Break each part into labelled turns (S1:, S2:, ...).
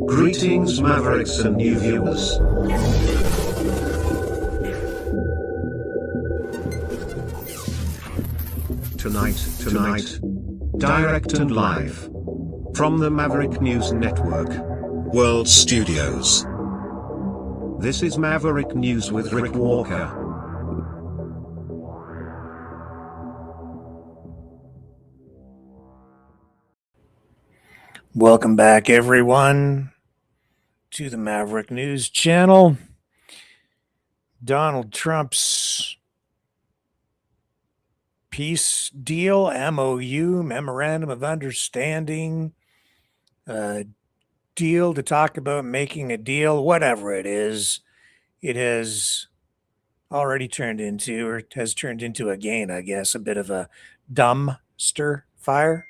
S1: Greetings, Mavericks and new viewers. Tonight, direct and live from the Maverick News Network World Studios. This is Maverick News with Rick Walker.
S2: Welcome back, everyone, to the Maverick News channel. Donald Trump's peace deal, MOU, Memorandum of Understanding, deal to talk about making a deal, whatever it is, it has already turned into, or has turned into again, I guess, a bit of a DUMster fire.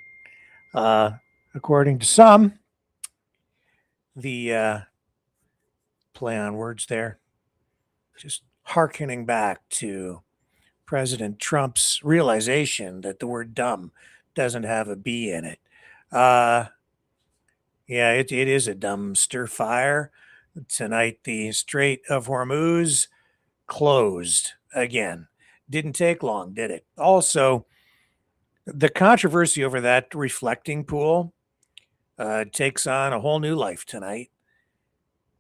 S2: According to some, the play on words there, just hearkening back to President Trump's realization that the word dumb doesn't have a B in it. Yeah, it is a dumpster fire. Tonight, the Strait of Hormuz closed again. Didn't take long, did it? Also, the controversy over that reflecting pool takes on a whole new life tonight.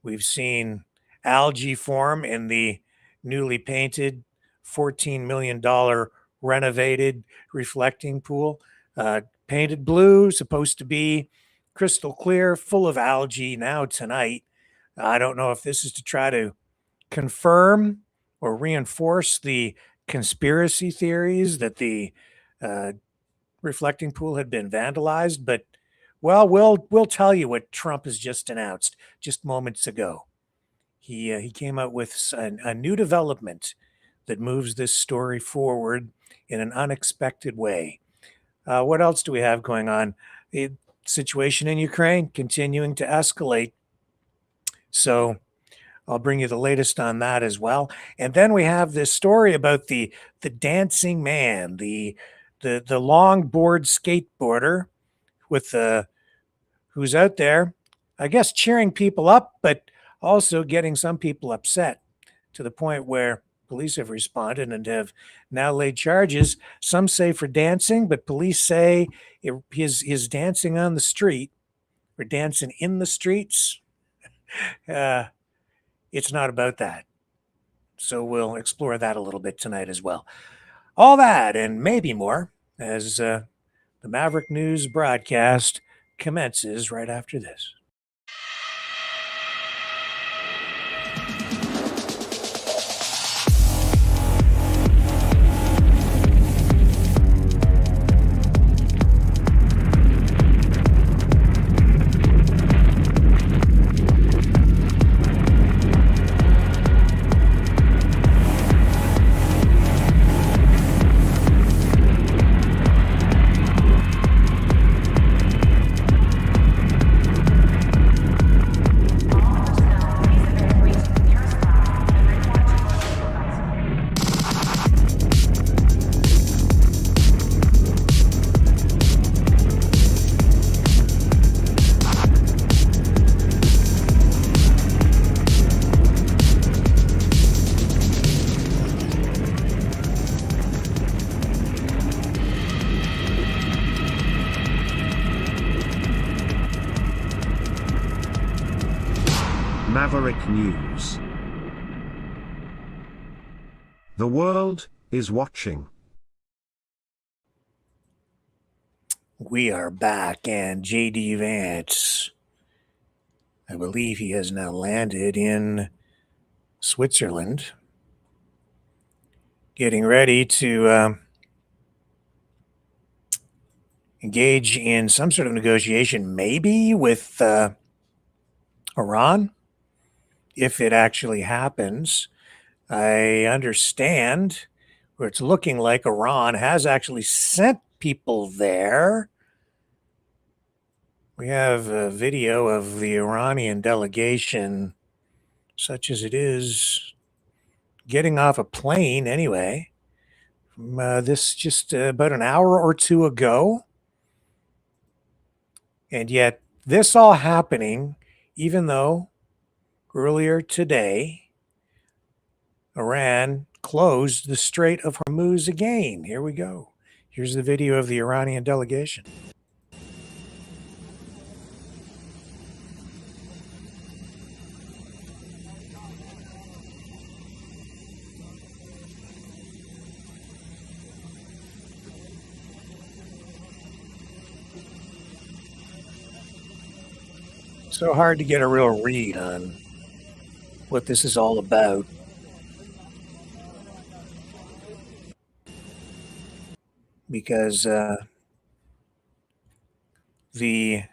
S2: We've seen algae form in the newly painted $14 million renovated reflecting pool. Painted blue, supposed to be crystal clear, full of algae now tonight. I don't know if this is to try to confirm or reinforce the conspiracy theories that the reflecting pool had been vandalized, but well, we'll tell you what Trump has just announced just moments ago. He came out with a new development that moves this story forward in an unexpected way. What else do we have going on? The situation in Ukraine continuing to escalate. So I'll bring you the latest on that as well. And then we have this story about the dancing man, the longboard skateboarder with who's out there, I guess, cheering people up, but also getting some people upset to the point where police have responded and have now laid charges. Some say for dancing, but police say his dancing on the street or dancing in the streets. It's not about that. So we'll explore that a little bit tonight as well. All that and maybe more as the Maverick News broadcast commences right after this.
S1: Maverick News. The world is watching.
S2: We are back, and J.D. Vance, I believe he has now landed in Switzerland, getting ready to engage in some sort of negotiation, maybe with Iran, if it actually happens. I understand, or it's looking like Iran has actually sent people there. We have a video of the Iranian delegation, such as it is, getting off a plane anyway. This just about an hour or two ago. And yet, this all happening, even though earlier today, Iran closed the Strait of Hormuz again. Here we go. Here's the video of the Iranian delegation. So hard to get a real read on what this is all about. Because the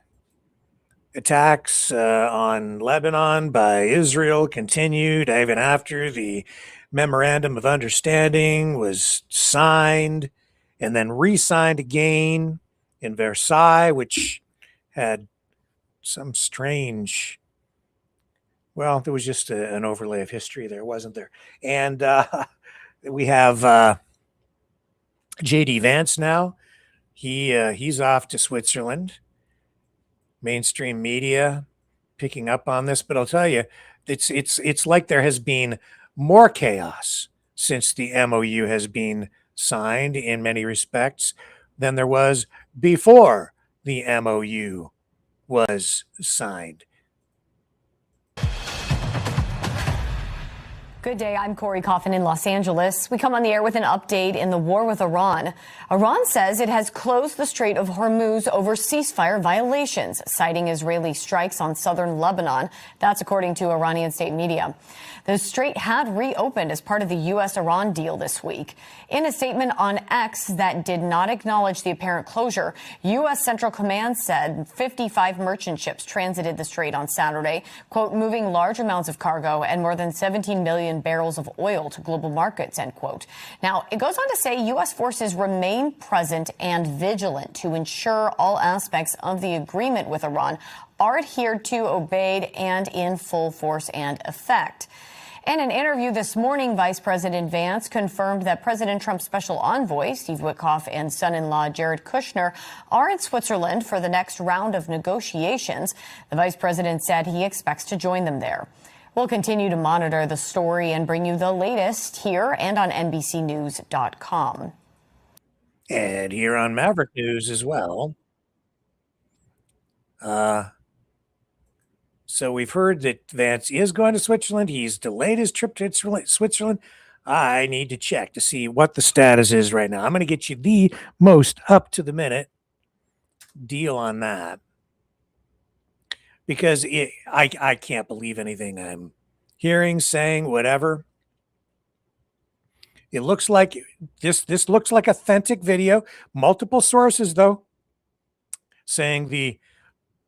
S2: attacks on Lebanon by Israel continued even after the memorandum of understanding was signed and then re-signed again in Versailles, which had some strange, well, there was just an overlay of history there, wasn't there? And we have J.D. Vance now. He's off to Switzerland. Mainstream media picking up on this, but I'll tell you, it's like there has been more chaos since the MOU has been signed in many respects than there was before the MOU was signed.
S3: Good day. I'm Corey Coffin in Los Angeles. We come on the air with an update in the war with Iran. Iran says it has closed the Strait of Hormuz over ceasefire violations, citing Israeli strikes on southern Lebanon. That's according to Iranian state media. The strait had reopened as part of the U.S.-Iran deal this week. In a statement on X that did not acknowledge the apparent closure, U.S. Central Command said 55 merchant ships transited the strait on Saturday, quote, moving large amounts of cargo and more than 17 million barrels of oil to global markets, end quote. Now, it goes on to say U.S. forces remain present and vigilant to ensure all aspects of the agreement with Iran are adhered to, obeyed, and in full force and effect. In an interview this morning, Vice President Vance confirmed that President Trump's special envoy, Steve Witkoff, and son-in-law Jared Kushner are in Switzerland for the next round of negotiations. The vice president said he expects to join them there. We'll continue to monitor the story and bring you the latest here and on NBCnews.com.
S2: And here on Maverick News as well. So we've heard that Vance is going to Switzerland. He's delayed his trip to Switzerland. I need to check to see what the status is right now. I'm going to get you the most up-to-the-minute deal on that. Because I can't believe anything I'm hearing, saying, whatever. It looks like this looks like authentic video. Multiple sources, though, saying the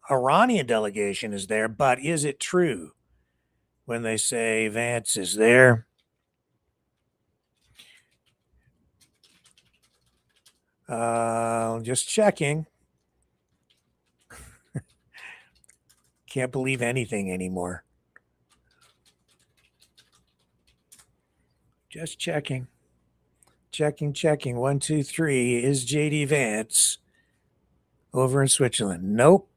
S2: Iranian delegation is there, but is it true when they say Vance is there? Just checking. Can't believe anything anymore. Just checking. Checking. 1, 2, 3. Is J.D. Vance over in Switzerland? Nope.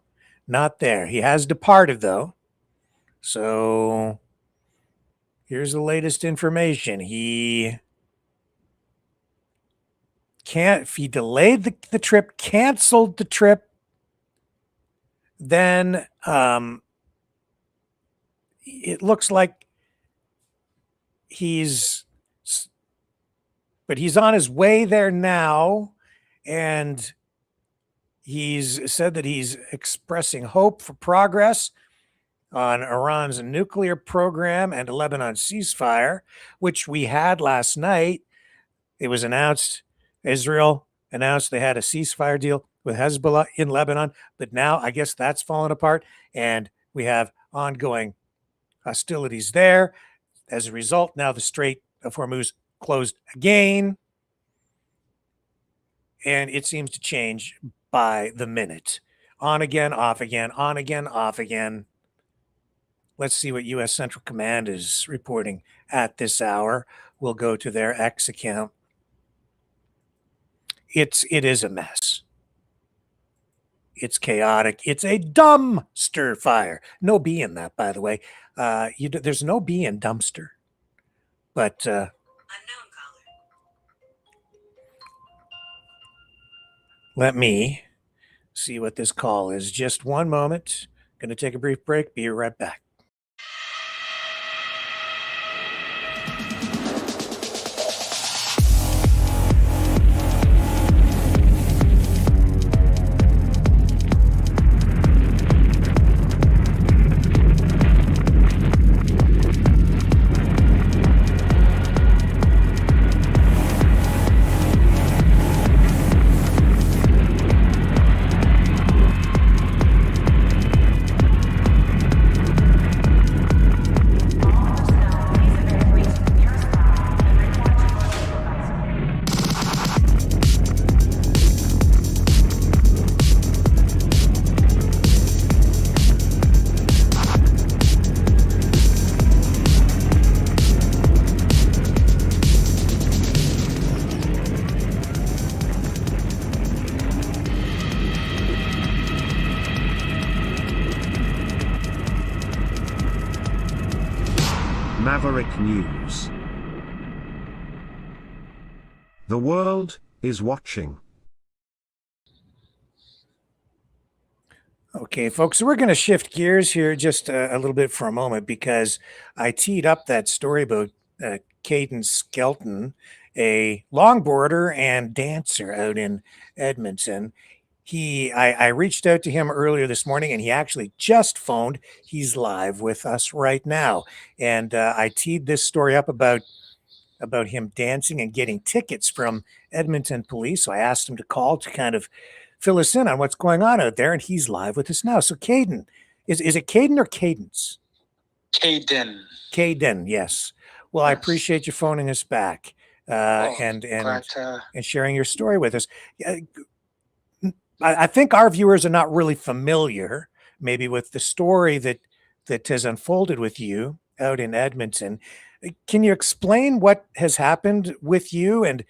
S2: Not there. He has departed, though. So here's the latest information. He delayed the trip, canceled the trip, then it looks like he's on his way there now, and he's said that he's expressing hope for progress on Iran's nuclear program and a Lebanon ceasefire, which we had last night. It was announced, Israel announced they had a ceasefire deal with Hezbollah in Lebanon, but now I guess that's fallen apart, and we have ongoing hostilities there. As a result, now the Strait of Hormuz closed again, and it seems to change by the minute. On again, off again, on again, off again. Let's see what U.S. Central Command is reporting at this hour. We'll go to their X account. It is a mess. It's chaotic. It's a dumpster fire. No B in that, by the way. There's no B in dumpster. But let me see what this call is. Just one moment. Going to take a brief break. Be right back.
S1: Maverick News. The world is watching.
S2: Okay, folks, so we're going to shift gears here just a little bit for a moment because I teed up that story about Caden Skelton, a longboarder and dancer out in Edmonton. I reached out to him earlier this morning, and he actually just phoned. He's live with us right now, and I teed this story up about him dancing and getting tickets from Edmonton police. So I asked him to call to kind of fill us in on what's going on out there, and he's live with us now. So Caden, is it Caden or Cadence?
S4: Caden.
S2: Caden, yes. Well, I
S4: Yes.
S2: appreciate you phoning us back and sharing your story with us. I think our viewers are not really familiar, maybe, with the story that has unfolded with you out in Edmonton. Can you explain what has happened with you? And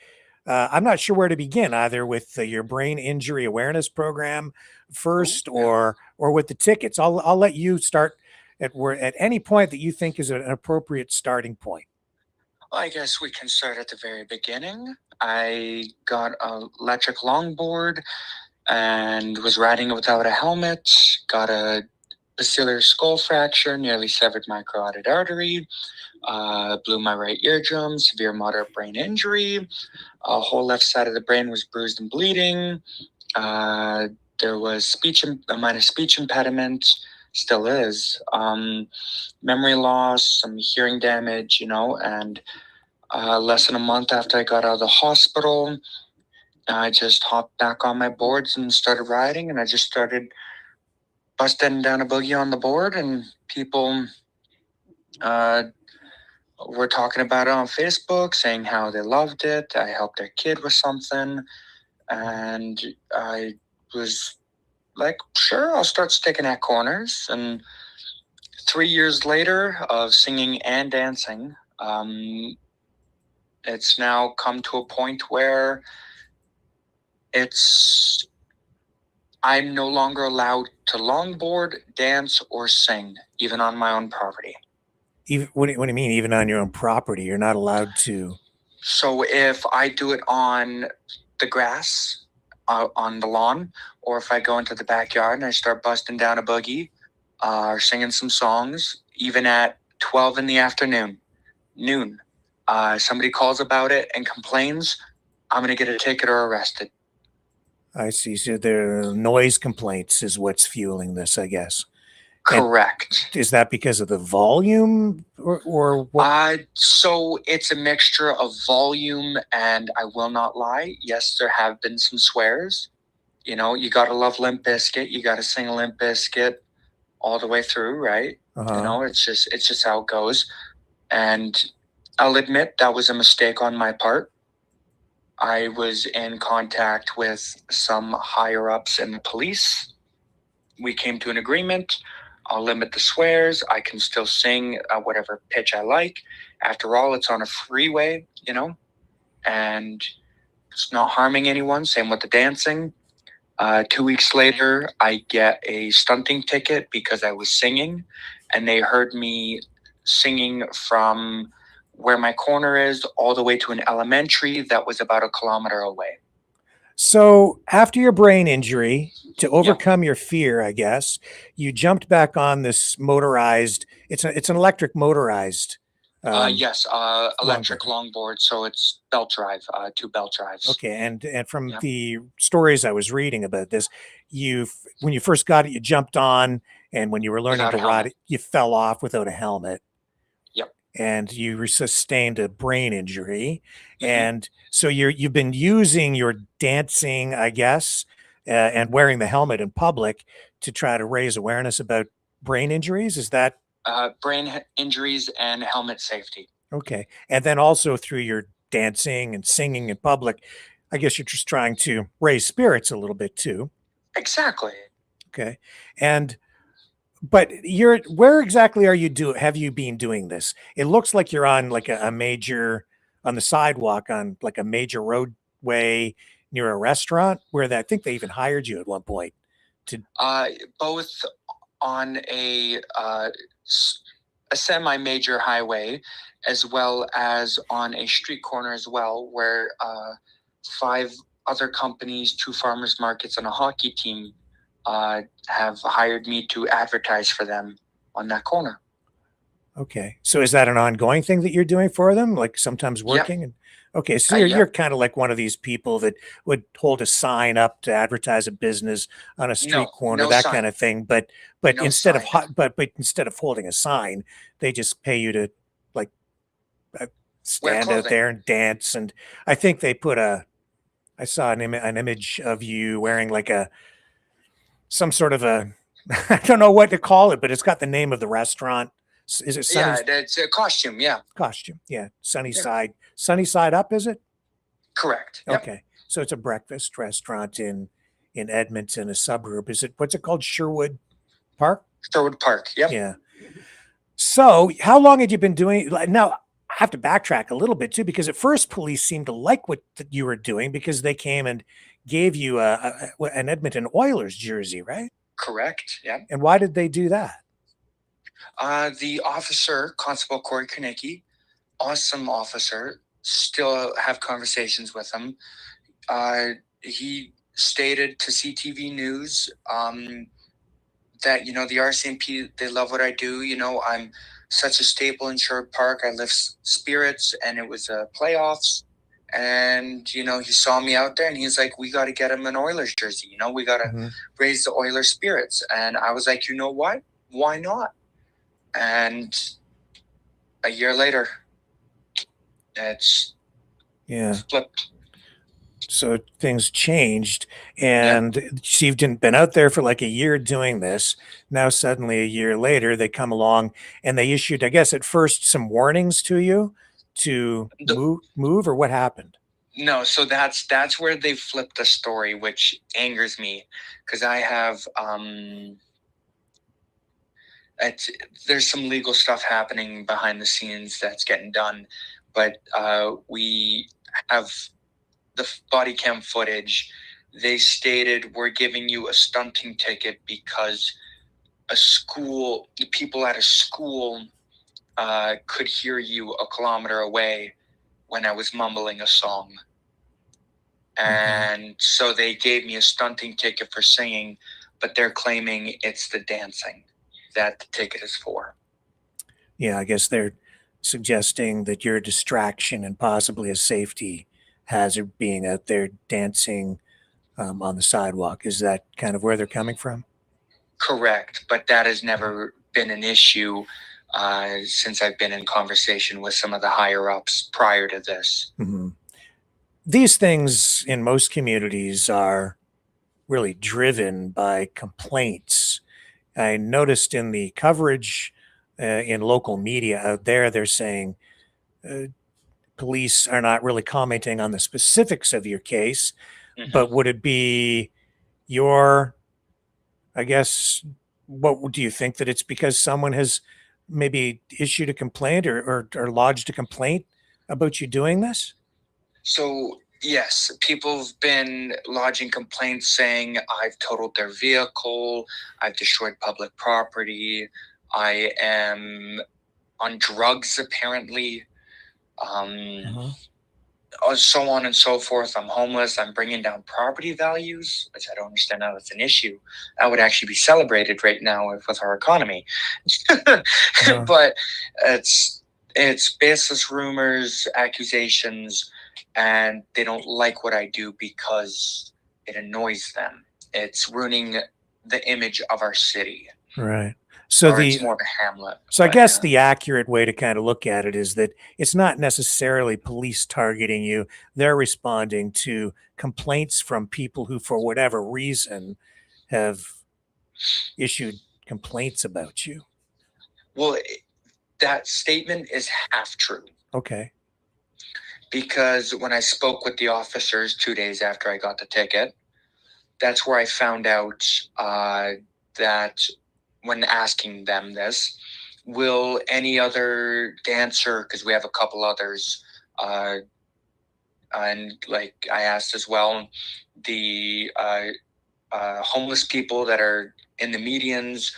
S2: I'm not sure where to begin, either with your brain injury awareness program first, or with the tickets. I'll let you start at any point that you think is an appropriate starting point.
S4: Well, I guess we can start at the very beginning. I got an electric longboard and was riding it without a helmet, got a basilar skull fracture, nearly severed my carotid artery, blew my right eardrum, severe moderate brain injury, a whole left side of the brain was bruised and bleeding. There was a minor speech impediment, still is, memory loss, some hearing damage, and less than a month after I got out of the hospital, I just hopped back on my boards and started riding, and I just started busting down a boogie on the board, and people were talking about it on Facebook, saying how they loved it. I helped their kid with something, and I was like, sure, I'll start sticking at corners. And 3 years later of singing and dancing, it's now come to a point where I'm no longer allowed to longboard, dance, or sing, even on my own property.
S2: What do you mean, even on your own property? You're not allowed to?
S4: So if I do it on the grass, on the lawn, or if I go into the backyard and I start busting down a boogie or singing some songs, even at 12 in the afternoon, noon, somebody calls about it and complains, I'm going to get a ticket or arrested.
S2: I see. So the noise complaints is what's fueling this, I guess.
S4: Correct.
S2: And is that because of the volume or what?
S4: So it's a mixture of volume, and I will not lie. Yes, there have been some swears. You got to love Limp Bizkit. You got to sing Limp Bizkit all the way through, right?
S2: Uh-huh.
S4: It's just how it goes. And I'll admit that was a mistake on my part. I was in contact with some higher ups in the police. We came to an agreement. I'll limit the swears. I can still sing whatever pitch I like. After all, it's on a freeway, and it's not harming anyone. Same with the dancing. 2 weeks later, I get a stunting ticket because I was singing, and they heard me singing from where my corner is all the way to an elementary that was about a kilometer away.
S2: So after your brain injury, to
S4: Yep.
S2: overcome your fear, I guess, you jumped back on this motorized. It's an electric motorized.
S4: Yes, electric longboard. So it's belt drive, 2 belt drives.
S2: Okay, and from
S4: Yep.
S2: the stories I was reading about this, when you first got it, you jumped on, and when you were learning
S4: Without
S2: to
S4: a
S2: ride
S4: helmet.
S2: it, you fell off without a helmet.
S4: Yep.
S2: And you sustained a brain injury,
S4: Mhm.
S2: and so you've been using your dancing, I guess, and wearing the helmet in public to try to raise awareness about brain injuries. Is that
S4: Brain injuries and helmet safety.
S2: okay? And then also through your dancing and singing in public, I guess you're just trying to raise spirits a little bit too.
S4: Exactly.
S2: Okay, and but where exactly have you been doing this? It looks like you're on like a major on the sidewalk on like a major roadway near a restaurant where I think they even hired you at one point to
S4: Both on a semi-major highway, as well as on a street corner as well, where 5 other companies, 2 farmers markets, and a hockey team have hired me to advertise for them on that corner.
S2: okay. So is that an ongoing thing that you're doing for them? Like sometimes
S4: Yep.
S2: working and okay, so
S4: Yep.
S2: you're kind of like one of these people that would hold a sign up to advertise a business on a street
S4: No,
S2: corner,
S4: no
S2: that
S4: sign.
S2: kind of thing. But
S4: No
S2: instead of
S4: sign.
S2: but instead of holding a sign, they just pay you to like
S4: Wear
S2: stand out
S4: clothing.
S2: there and dance. And I think they put I saw an image of you wearing like some sort of a I don't know what to call it, but it's got the name of the restaurant. Is it Sunny
S4: Yeah, it's a costume. Yeah,
S2: Costume? Yeah,
S4: yeah,
S2: Sunny Side Up, is it?
S4: correct. Yep.
S2: Okay, so it's a breakfast restaurant in Edmonton, a suburb. What's it called? Sherwood Park?
S4: Sherwood Park. Yep.
S2: Yeah. So how long had you been doing? Now I have to backtrack a little bit too, because at first police seemed to like what you were doing because they came and gave you an Edmonton Oilers jersey, right?
S4: Correct. Yep.
S2: And why did they do that?
S4: The officer, Constable Corey Konecki, awesome officer. Still have conversations with him. He stated to CTV News that the RCMP, they love what I do. I'm such a staple in Sherwood Park. I lift spirits, and it was playoffs. And he saw me out there, and he's like, "We got to get him an Oilers jersey. We got to
S2: Mhm.
S4: raise the Oilers spirits." And I was like, "You know what? Why not?" And a year later, it's
S2: Yeah.
S4: flipped.
S2: So things changed,
S4: Yeah.
S2: and so you've been out there for like a year doing this. Now suddenly a year later, they come along and they issued, I guess at first, some warnings to you to move, or what happened?
S4: No, so that's where they flipped the story, which angers me because I have there's some legal stuff happening behind the scenes that's getting done, but we have the body cam footage. They stated we're giving you a stunting ticket because people at a school could hear you a kilometer away when I was mumbling a song. And so they gave me a stunting ticket for singing, but they're claiming it's the dancing that the ticket is for.
S2: Yeah, I guess they're suggesting that you're a distraction and possibly a safety hazard being out there dancing on the sidewalk. Is that kind of where they're coming from?
S4: Correct, but that has never been an issue since I've been in conversation with some of the higher ups prior to this.
S2: Mhm. These things in most communities are really driven by complaints. I noticed in the coverage in local media out there, they're saying uh, police are not really commenting on the specifics of your case,
S4: Mhm.
S2: but would it be your, I guess, what do you think that it's because someone has maybe issued a complaint or lodged a complaint about you doing this?
S4: So Yes, people have been lodging complaints saying I've totaled their vehicle, I've destroyed public property, I am on drugs apparently, so on and so forth. I'm homeless. I'm bringing down property values, which I don't understand how that's an issue. That would actually be celebrated right now with our economy. But it's baseless rumors, accusations, and they don't like what I do because it annoys them. It's ruining the image of our city.
S2: Right. So
S4: it's more of a hamlet.
S2: So I guess the accurate way to kind of look at it is that it's not necessarily police targeting you. They're responding to complaints from people who, for whatever reason, have issued complaints about you.
S4: Well, that statement is half true.
S2: Okay.
S4: Because when I spoke with the officers 2 days after I got the ticket, that's where I found out that when asking them this, will any other dancer, because we have a couple others, and like I asked as well, the homeless people that are in the medians,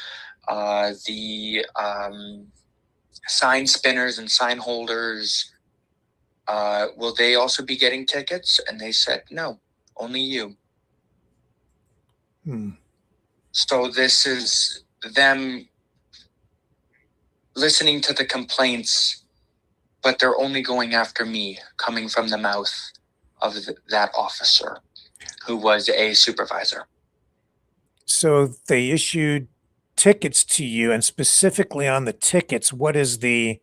S4: the sign spinners and sign holders, will they also be getting tickets? And they said, no, only you. So this is them listening to the complaints, but they're only going after me, coming from the mouth of that officer who was a supervisor.
S2: So they issued tickets to you, and specifically on the tickets, what is the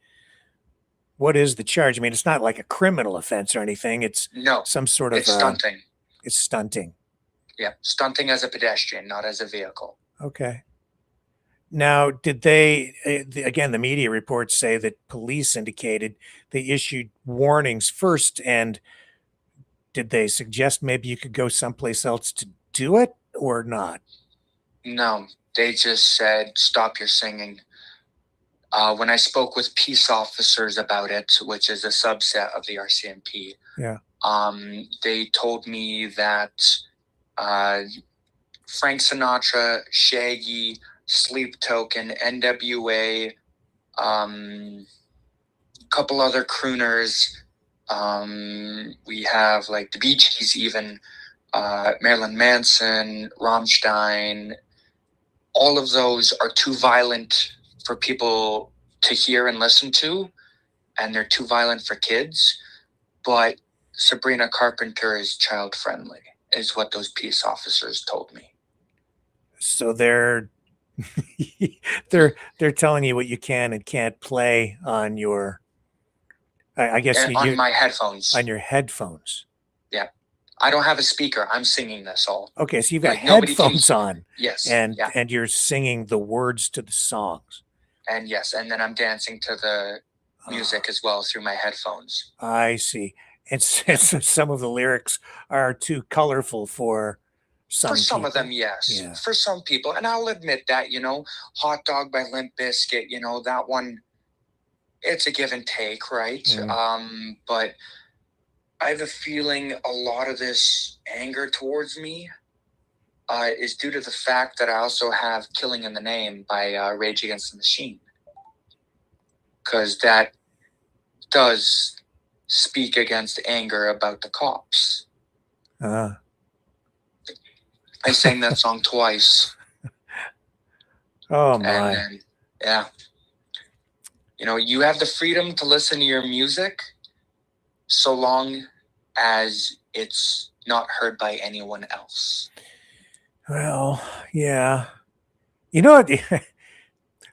S2: charge? I mean, it's not like a criminal offense or anything. It's some sort of
S4: stunting.
S2: It's stunting.
S4: Yeah, stunting as a pedestrian, not as a vehicle.
S2: Okay. Now, did they, again, the media reports say that police indicated they issued warnings first, and did they suggest maybe you could go someplace else to do it or not?
S4: No, they just said, stop your singing. When I spoke with peace officers about it, which is a subset of the RCMP, they told me that Frank Sinatra, Shaggy, Sleep Token, NWA, couple other crooners. We have like the Bee Gees, even Marilyn Manson, Rammstein. All of those are too violent for people to hear and listen to, and they're too violent for kids. But Sabrina Carpenter is child friendly, is what those peace officers told me.
S2: So they're they're telling you what you can and can't play on your, I guess,
S4: on my headphones.
S2: On your headphones.
S4: Yeah, I don't have a speaker. I'm singing this all.
S2: Okay, so you've got headphones on.
S4: Yes.
S2: And you're singing the words to the songs.
S4: And yes, and then I'm dancing to the music as well through my headphones.
S2: I see. And some of the lyrics are too colorful for some people.
S4: Of them, yes. Yeah. For some people, and I'll admit that, Hot Dog by Limp Bizkit, that one, it's a give and take, right? But I have a feeling a lot of this anger towards me is due to the fact that I also have Killing in the Name by Rage Against the Machine. Because that does speak against anger about the cops. I sang that song twice.
S2: Oh, my.
S4: And yeah. You have the freedom to listen to your music so long as it's not heard by anyone else.
S2: Well, yeah. You know what?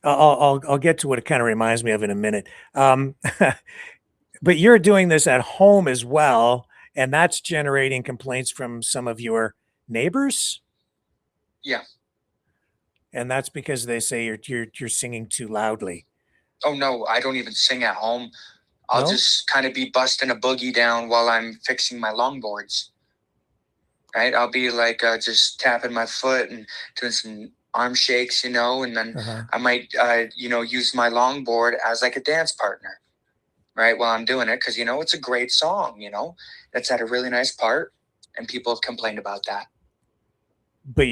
S2: I'll get to what it kind of reminds me of in a minute. But you're doing this at home as well, and that's generating complaints from some of your neighbors?
S4: Yeah.
S2: And that's because they say you're singing too loudly.
S4: Oh no, I don't even sing at home. I'll just kind of be busting a boogie down while I'm fixing my longboards. Right? I'll be like just tapping my foot and doing some arm shakes, and then I might use my longboard as like a dance partner. right, while I'm doing it, because it's a great song. It's at a really nice part, and people have complained about that.
S2: But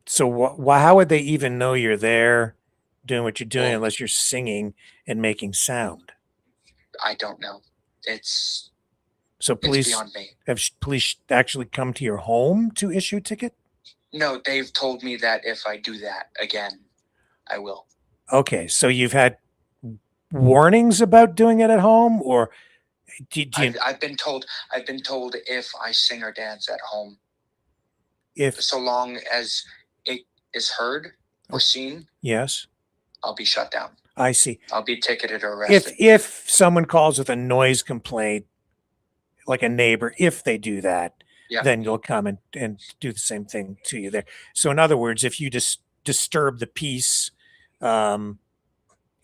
S2: how would they even know you're there doing what you're doing unless you're singing and making sound?
S4: I don't know. It's
S2: police
S4: beyond me.
S2: Have police actually come to your home to issue a ticket?
S4: No, they've told me that if I do that again, I will.
S2: Okay, so you've had warnings about doing it at home, or
S4: I've been told if I sing or dance at home,
S2: if
S4: so long as it is heard or seen,
S2: yes,
S4: I'll be shut down.
S2: I see.
S4: I'll be ticketed or arrested.
S2: If someone calls with a noise complaint, like a neighbor, if they do that, then you'll come and do the same thing to you there. So in other words, if you just disturb the peace in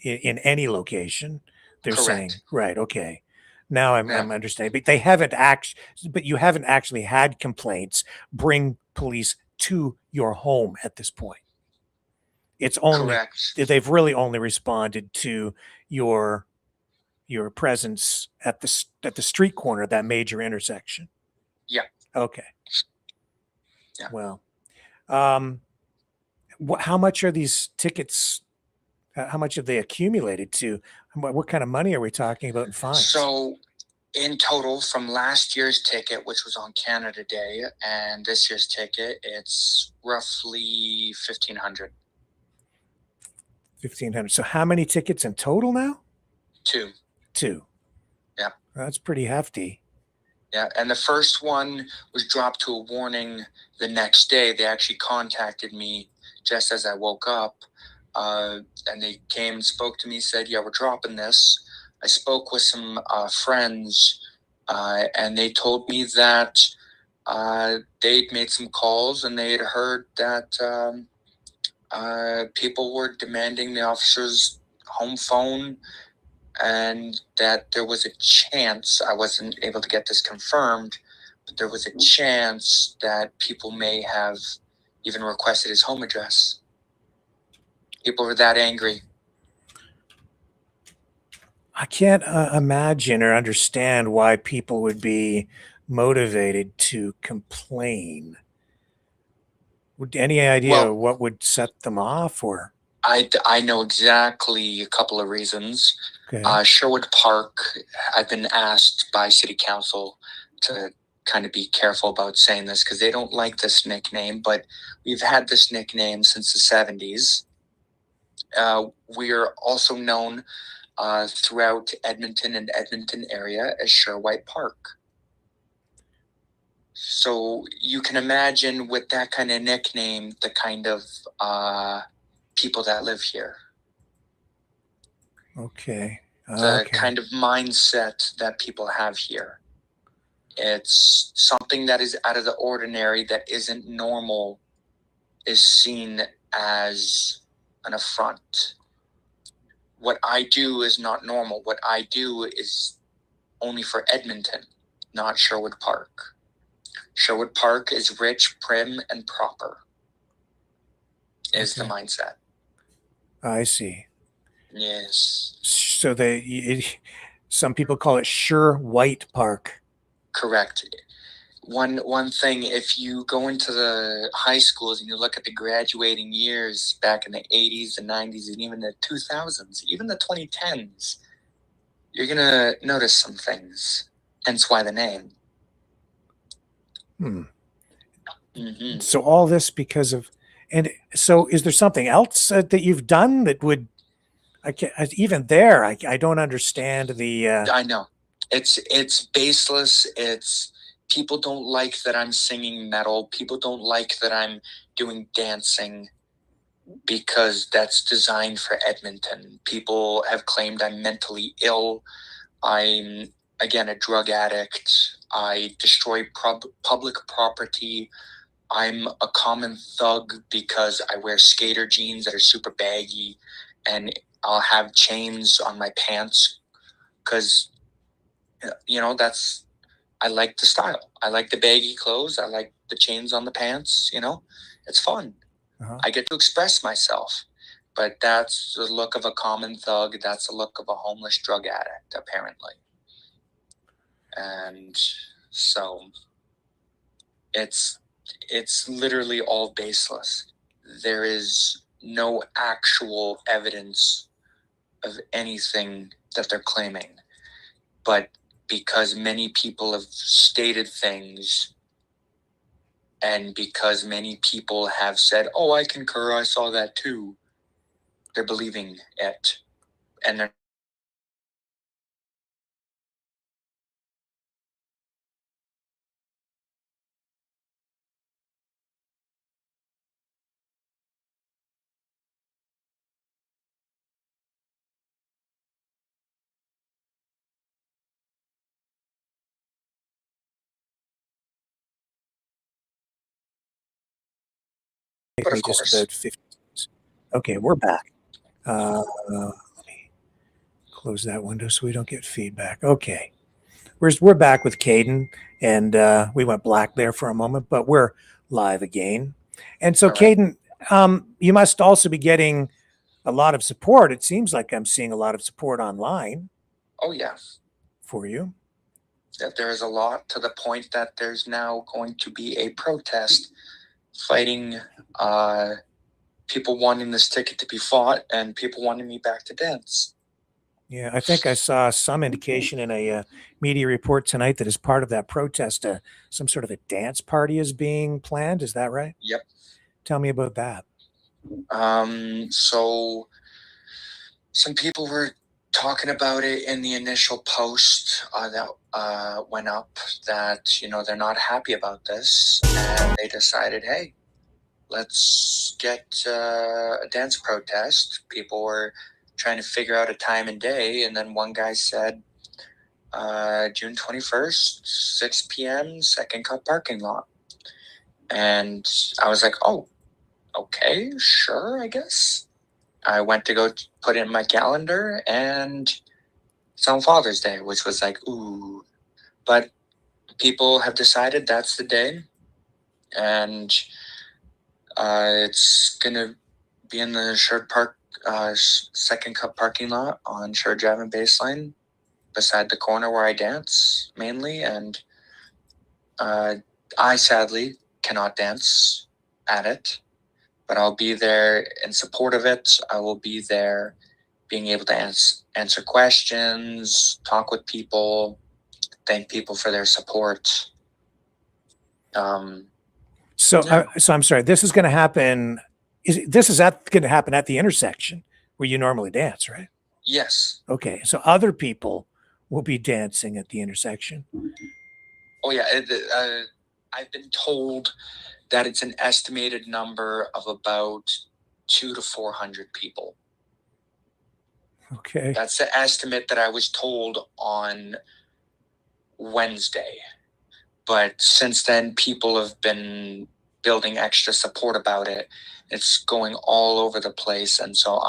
S2: any location, they're saying, right, okay. Now I'm understanding. But you haven't actually had complaints bring police to your home at this point. It's only they've really only responded to your presence at the street corner, that major intersection.
S4: Yeah.
S2: Okay.
S4: Yeah.
S2: Well, how much are these tickets? How much have they accumulated to? What kind of money are we talking about in fines?
S4: So, in total, from last year's ticket, which was on Canada Day, and this year's ticket, it's roughly $1,500.
S2: $1,500. So, how many tickets in total now?
S4: Two. Yeah.
S2: That's pretty hefty.
S4: Yeah, and the first one was dropped to a warning the next day. They actually contacted me just as I woke up, and they came and spoke to me, said, yeah, we're dropping this. I spoke with some friends, and they told me that they'd made some calls and they had heard that people were demanding the officer's home phone, and that there was a chance, I wasn't able to get this confirmed, but there was a chance that people may have even requested his home address. People were that angry.
S2: I can't imagine or understand why people would be motivated to complain. Any idea what would set them off? Or
S4: I know exactly a couple of reasons.
S2: Okay.
S4: Sherwood Park, I've been asked by City Council to kind of be careful about saying this because they don't like this nickname, but we've had this nickname since the 70s. We are also known throughout Edmonton and Edmonton area as Sherwood Park. So you can imagine with that kind of nickname, the kind of people that live here.
S2: Okay.
S4: The kind of mindset that people have here. It's something that is out of the ordinary, that isn't normal, is seen as an affront. What I do is not normal. What I do is only for Edmonton, not Sherwood Park. Sherwood Park is rich, prim, and proper, is the mindset.
S2: I see.
S4: Yes.
S2: So some people call it Sure White Park.
S4: Correct. One thing, if you go into the high schools and you look at the graduating years back in the 80s, the 90s, and even the 2000s, even the 2010s, you're going to notice some things. Hence why the name. Mm-hmm.
S2: So all this because of, and so is there something else that you've done that would, even there, I don't understand the.
S4: I know. It's baseless. It's, people don't like that I'm singing metal. People don't like that I'm doing dancing because that's designed for Edmonton. People have claimed I'm mentally ill. I'm, again, a drug addict. I destroy public property. I'm a common thug because I wear skater jeans that are super baggy, and I'll have chains on my pants because, I like the style. I like the baggy clothes. I like the chains on the pants. It's fun. I get to express myself. but that's the look of a common thug. That's the look of a homeless drug addict, apparently. And so it's literally all baseless. There is no actual evidence of anything that they're claiming. But because many people have stated things, and because many people have said, "Oh, I concur, I saw that too," they're believing it. And they're
S2: Take me just about 50 seconds. Okay, we're back. Let me close that window so we don't get feedback. Okay, we're back with Caden, and we went black there for a moment, but we're live again. And so,
S4: All right.
S2: Caden, you must also be getting a lot of support. It seems like I'm seeing a lot of support online.
S4: Oh, yeah.
S2: For you.
S4: That there is a lot, to the point that there's now going to be a protest fighting people wanting this ticket to be fought and people wanting me back to dance.
S2: Yeah, I think I saw some indication in a media report tonight that as part of that protest, some sort of a dance party is being planned. Is that right?
S4: Yep.
S2: Tell me about that.
S4: So some people were talking about it in the initial post that went up, that, they're not happy about this, and they decided, hey, let's get a dance protest. People were trying to figure out a time and day, and then one guy said, June 21st, 6 p.m., Second Cup parking lot. And I was like, oh, okay, sure, I guess. I went to go put it in my calendar, and it's on Father's Day, which was like, ooh. But people have decided that's the day, and it's going to be in the Sherwood Park Second Cup parking lot on Sherwood Drive and Baseline, beside the corner where I dance mainly. And I sadly cannot dance at it, but I'll be there in support of it. I will be there being able to answer questions, talk with people, thank people for their support.
S2: So I'm sorry. This is going to happen. This is going to happen at the intersection where you normally dance, right?
S4: Yes.
S2: Okay. So other people will be dancing at the intersection.
S4: Oh yeah. I've been told that it's an estimated number of about 200 to 400 people.
S2: Okay.
S4: That's the estimate that I was told on Wednesday. But since then, people have been building extra support about it. It's going all over the place. And so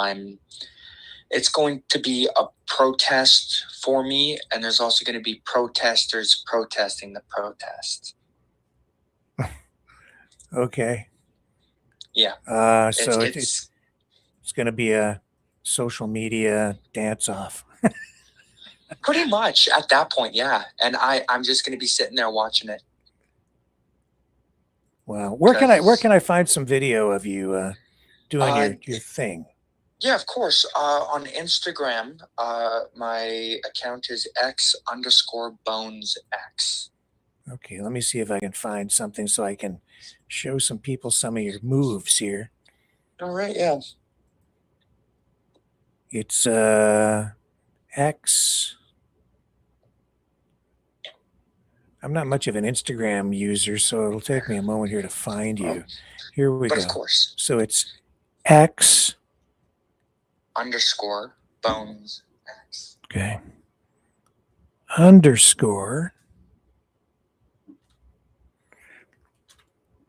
S4: it's going to be a protest for me. And there's also going to be protesters protesting the protest.
S2: Okay.
S4: Yeah.
S2: So it's going to be a social media dance off.
S4: Pretty much at that point, yeah. And I'm just going to be sitting there watching it.
S2: Wow. Where can I find some video of you doing your thing?
S4: Yeah, of course. On Instagram, my account is x_bonesx.
S2: Okay, let me see if I can find something so I can show some people some of your moves here.
S4: All right, yeah.
S2: It's X. I'm not much of an Instagram user, so it'll take me a moment here to find you. Here we go.
S4: Of course.
S2: So it's X
S4: _bonesx.
S2: Okay. _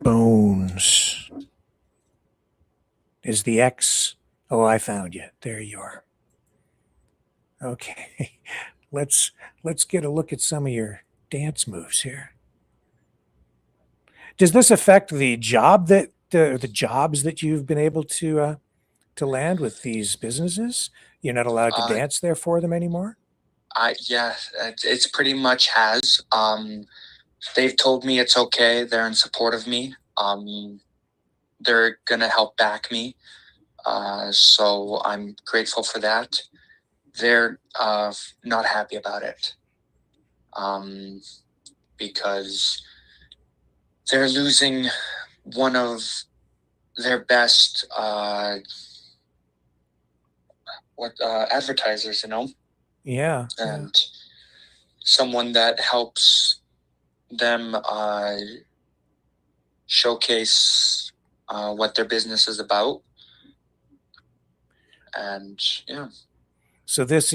S2: bones. Is the X? Oh, I found you. There you are. Okay. Let's get a look at some of your dance moves here. Does this affect the job that the jobs that you've been able to to land with these businesses? You're not allowed to
S4: Uh,
S2: dance there for them anymore?
S4: Yeah, it's pretty much has. They've told me it's okay. They're in support of me. They're gonna help back me. So I'm grateful for that. They're not happy about it, because they're losing one of their best advertisers,
S2: Yeah.
S4: and someone that helps them showcase what their business is about. And yeah.
S2: So this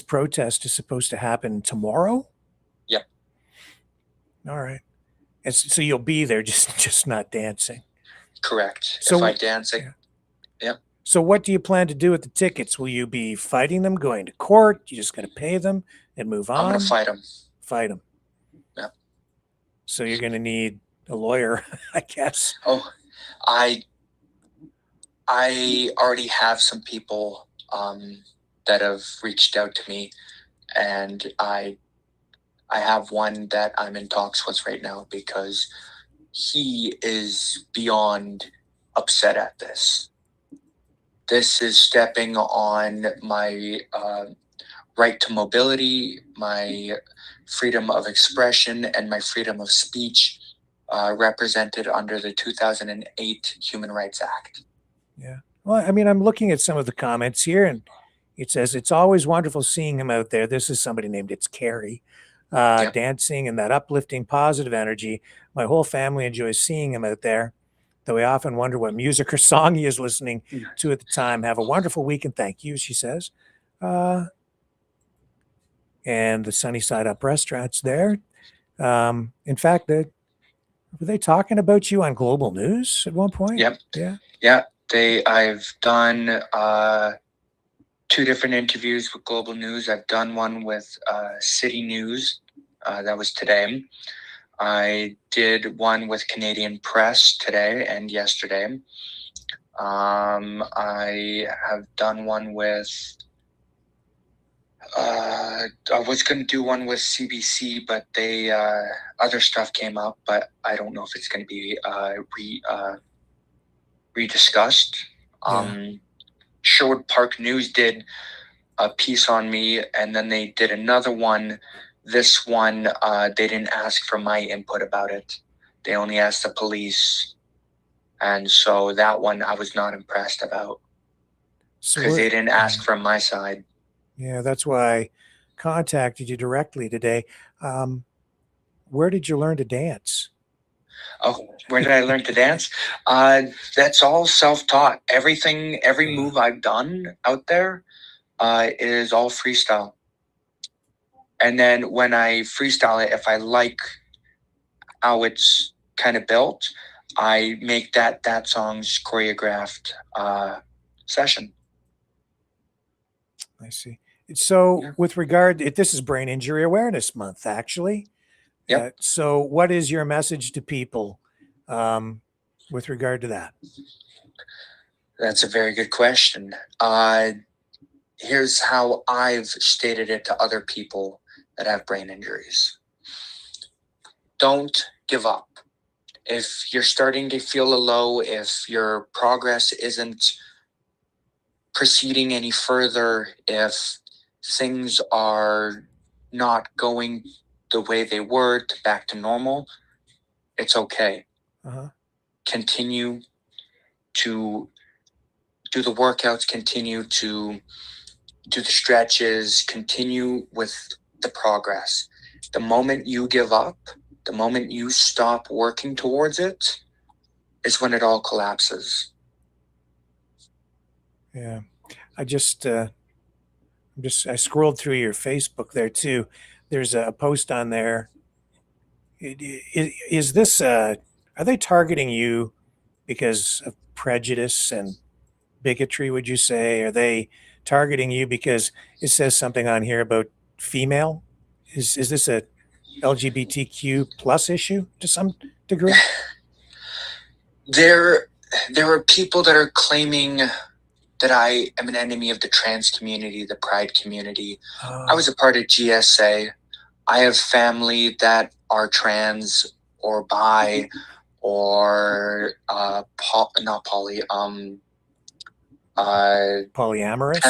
S2: protest is supposed to happen tomorrow?
S4: Yep.
S2: All right. And so you'll be there, just not dancing.
S4: Correct.
S2: So
S4: if I dance, yeah.
S2: So what do you plan to do with the tickets? Will you be fighting them, going to court? You just going to pay them and move on?
S4: I'm going to fight them.
S2: Fight them.
S4: Yeah.
S2: So you're going to need a lawyer, I guess.
S4: Oh, I already have some people that have reached out to me, and I have one that I'm in talks with right now because he is beyond upset at this. This is stepping on my right to mobility, my freedom of expression, and my freedom of speech represented under the 2008 Human Rights Act.
S2: Yeah. Well, I mean, I'm looking at some of the comments here, and it says, it's always wonderful seeing him out there. This is somebody named It's Carrie, dancing and that uplifting, positive energy. My whole family enjoys seeing him out there, though we often wonder what music or song he is listening to at the time. Have a wonderful week and thank you, she says. And the Sunny Side Up restaurant's there. In fact, were they talking about you on Global News at one point?
S4: Yep.
S2: Yeah.
S4: Yeah. I've done 2 different interviews with Global News. I've done one with City News. That was today. I did one with Canadian Press today and yesterday. I have done one with I was going to do one with CBC, but they other stuff came up, but I don't know if it's going to be rediscussed. Sherwood Park News did a piece on me, and then they did another one. This one, they didn't ask for my input about it. They only asked the police. And so that one I was not impressed about because they didn't ask from my side.
S2: Yeah, that's why I contacted you directly today. Where did you learn to dance?
S4: Oh, where did I learn to dance? That's all self-taught. Every move I've done out there is all freestyle. And then when I freestyle it, if I like how it's kind of built, I make that song's choreographed session.
S2: I see. So with regard, this is Brain Injury Awareness Month, actually.
S4: Yep.
S2: So what is your message to people with regard to that?
S4: That's a very good question. Here's how I've stated it to other people that have brain injuries. Don't give up. If you're starting to feel a low, if your progress isn't proceeding any further, if things are not going the way they were back to normal, it's okay. Continue to do the workouts, continue to do the stretches, continue with the progress. The moment you give up, the moment you stop working towards it, is when it all collapses.
S2: Yeah. I scrolled through your Facebook there too. There's a post on there. Is this, are they targeting you because of prejudice and bigotry, would you say? Are they targeting you because it says something on here about female? Is this a LGBTQ plus issue to some degree?
S4: there are people that are claiming that I am an enemy of the trans community, the pride community. I was a part of GSA. I have family that are trans or bi or not poly,
S2: polyamorous.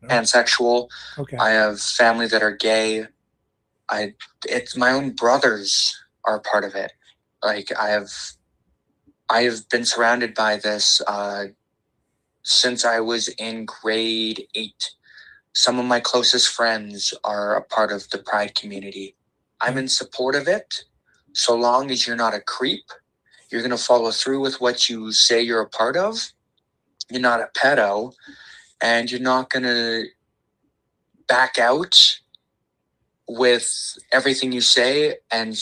S4: Pansexual.
S2: Okay.
S4: I have family that are gay. It's my own brothers are part of it. Like I have been surrounded by this since I was in grade 8. Some of my closest friends are a part of the pride community. I'm in support of it. So long as you're not a creep, you're going to follow through with what you say you're a part of. You're not a pedo, and you're not going to back out with everything you say and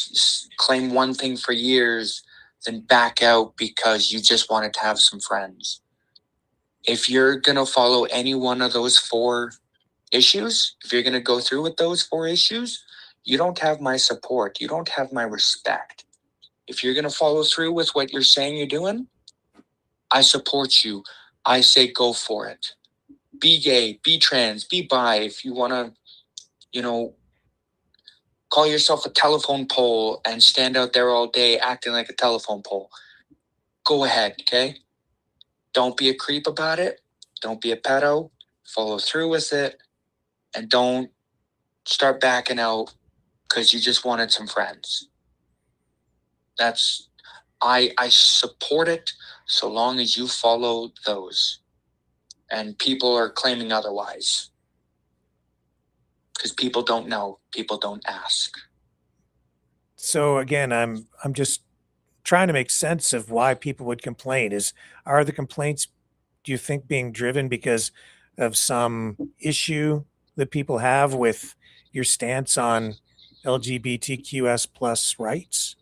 S4: claim one thing for years, then back out because you just wanted to have some friends. If you're going to follow any one of those 4 issues, if you're going to go through with those 4 issues, you don't have my support. You don't have my respect. If you're going to follow through with what you're saying you're doing, I support you. I say go for it. Be gay, be trans, be bi. If you want to, call yourself a telephone pole and stand out there all day acting like a telephone pole, go ahead, okay? Don't be a creep about it. Don't be a pedo. Follow through with it. And don't start backing out because you just wanted some friends. I support it so long as you follow those. And people are claiming otherwise. Because people don't know. People don't ask.
S2: So again, I'm just trying to make sense of why people would complain. Are the complaints, do you think, being driven because of some issue that people have with your stance on LGBTQS plus rights?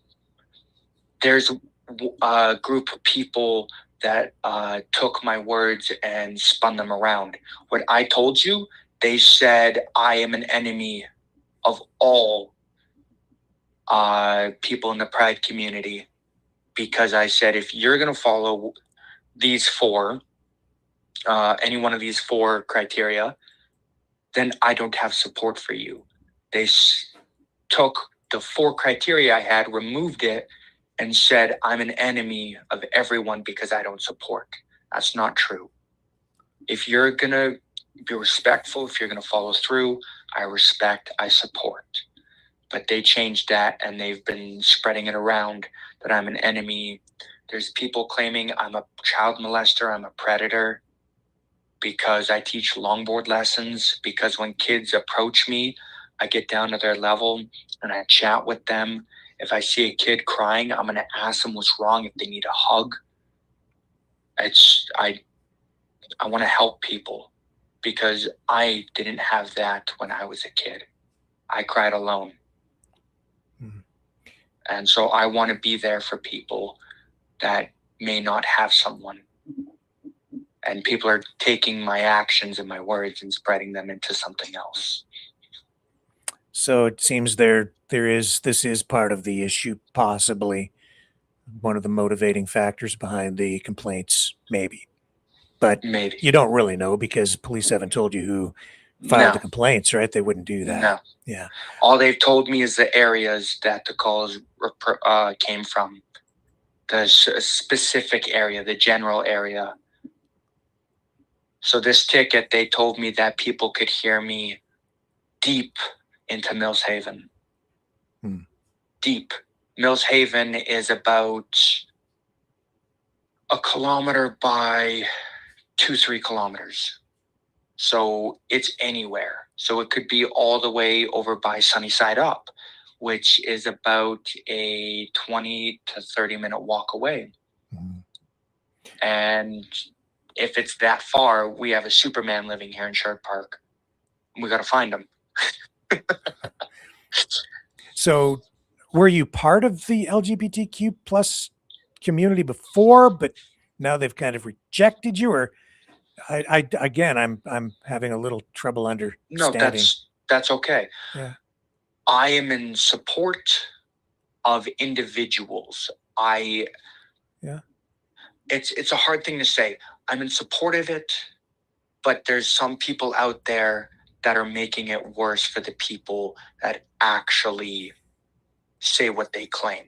S4: There's a group of people that took my words and spun them around. What I told you, they said I am an enemy of all people in the pride community, because I said if you're going to follow these 4, any one of these 4 criteria, then I don't have support for you. They took the 4 criteria I had, removed it, and said I'm an enemy of everyone because I don't support. That's not true. If you're going to be respectful, if you're going to follow through, I respect, I support. But they changed that, and they've been spreading it around that I'm an enemy. There's people claiming I'm a child molester, I'm a predator, because I teach longboard lessons, because when kids approach me, I get down to their level and I chat with them. If I see a kid crying, I'm going to ask them what's wrong, if they need a hug. I want to help people because I didn't have that when I was a kid. I cried alone. And so I want to be there for people that may not have someone. And people are taking my actions and my words and spreading them into something else.
S2: So it seems this is part of the issue, possibly one of the motivating factors behind the complaints, maybe. But
S4: maybe
S2: you don't really know because police haven't told you who filed the complaints, right? They wouldn't do that.
S4: No.
S2: Yeah.
S4: All they've told me is the areas that the calls came from, the specific area, the general area. So this ticket, they told me that people could hear me deep into Mills Haven. Deep. Mills Haven is about 1 kilometer by 2-3 kilometers. So it's anywhere. So it could be all the way over by Sunnyside Up, which is about a 20 to 30 minute walk away. And if it's that far, we have a Superman living here in Sherwood Park. We got to find him.
S2: So were you part of the LGBTQ plus community before, but now they've kind of rejected you? Or I'm having a little trouble understanding.
S4: No, that's okay.
S2: Yeah.
S4: I am in support of individuals. it's a hard thing to say. I'm in support of it, but there's some people out there that are making it worse for the people that actually say what they claim.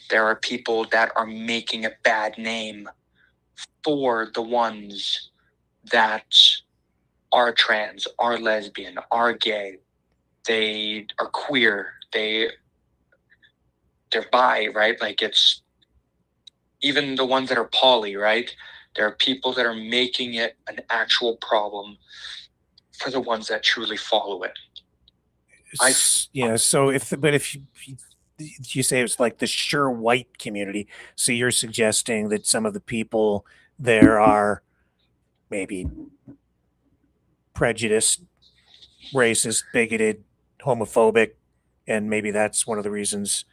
S4: There are people that are making a bad name for the ones that are trans, are lesbian, are gay, they are queer, they're bi, right? Like, it's even the ones that are poly, right? There are people that are making it an actual problem for the ones that truly follow it.
S2: Yeah. So if you say it's like the sure white community, so you're suggesting that some of the people there are maybe prejudiced, racist, bigoted, homophobic, and maybe that's one of the reasons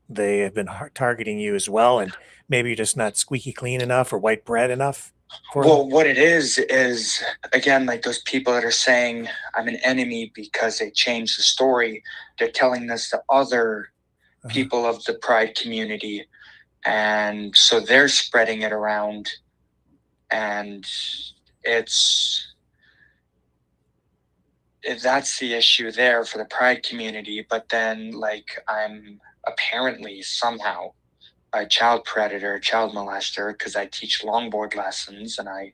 S2: they have been targeting you as well. And maybe you're just not squeaky clean enough or white bread enough for them.
S4: Well, what it is again, like those people that are saying I'm an enemy because they changed the story. They're telling this to other people of the pride community, and so they're spreading it around, and that's the issue there for the pride community. But then, like, I'm apparently somehow a child predator, child molester, because I teach longboard lessons, and I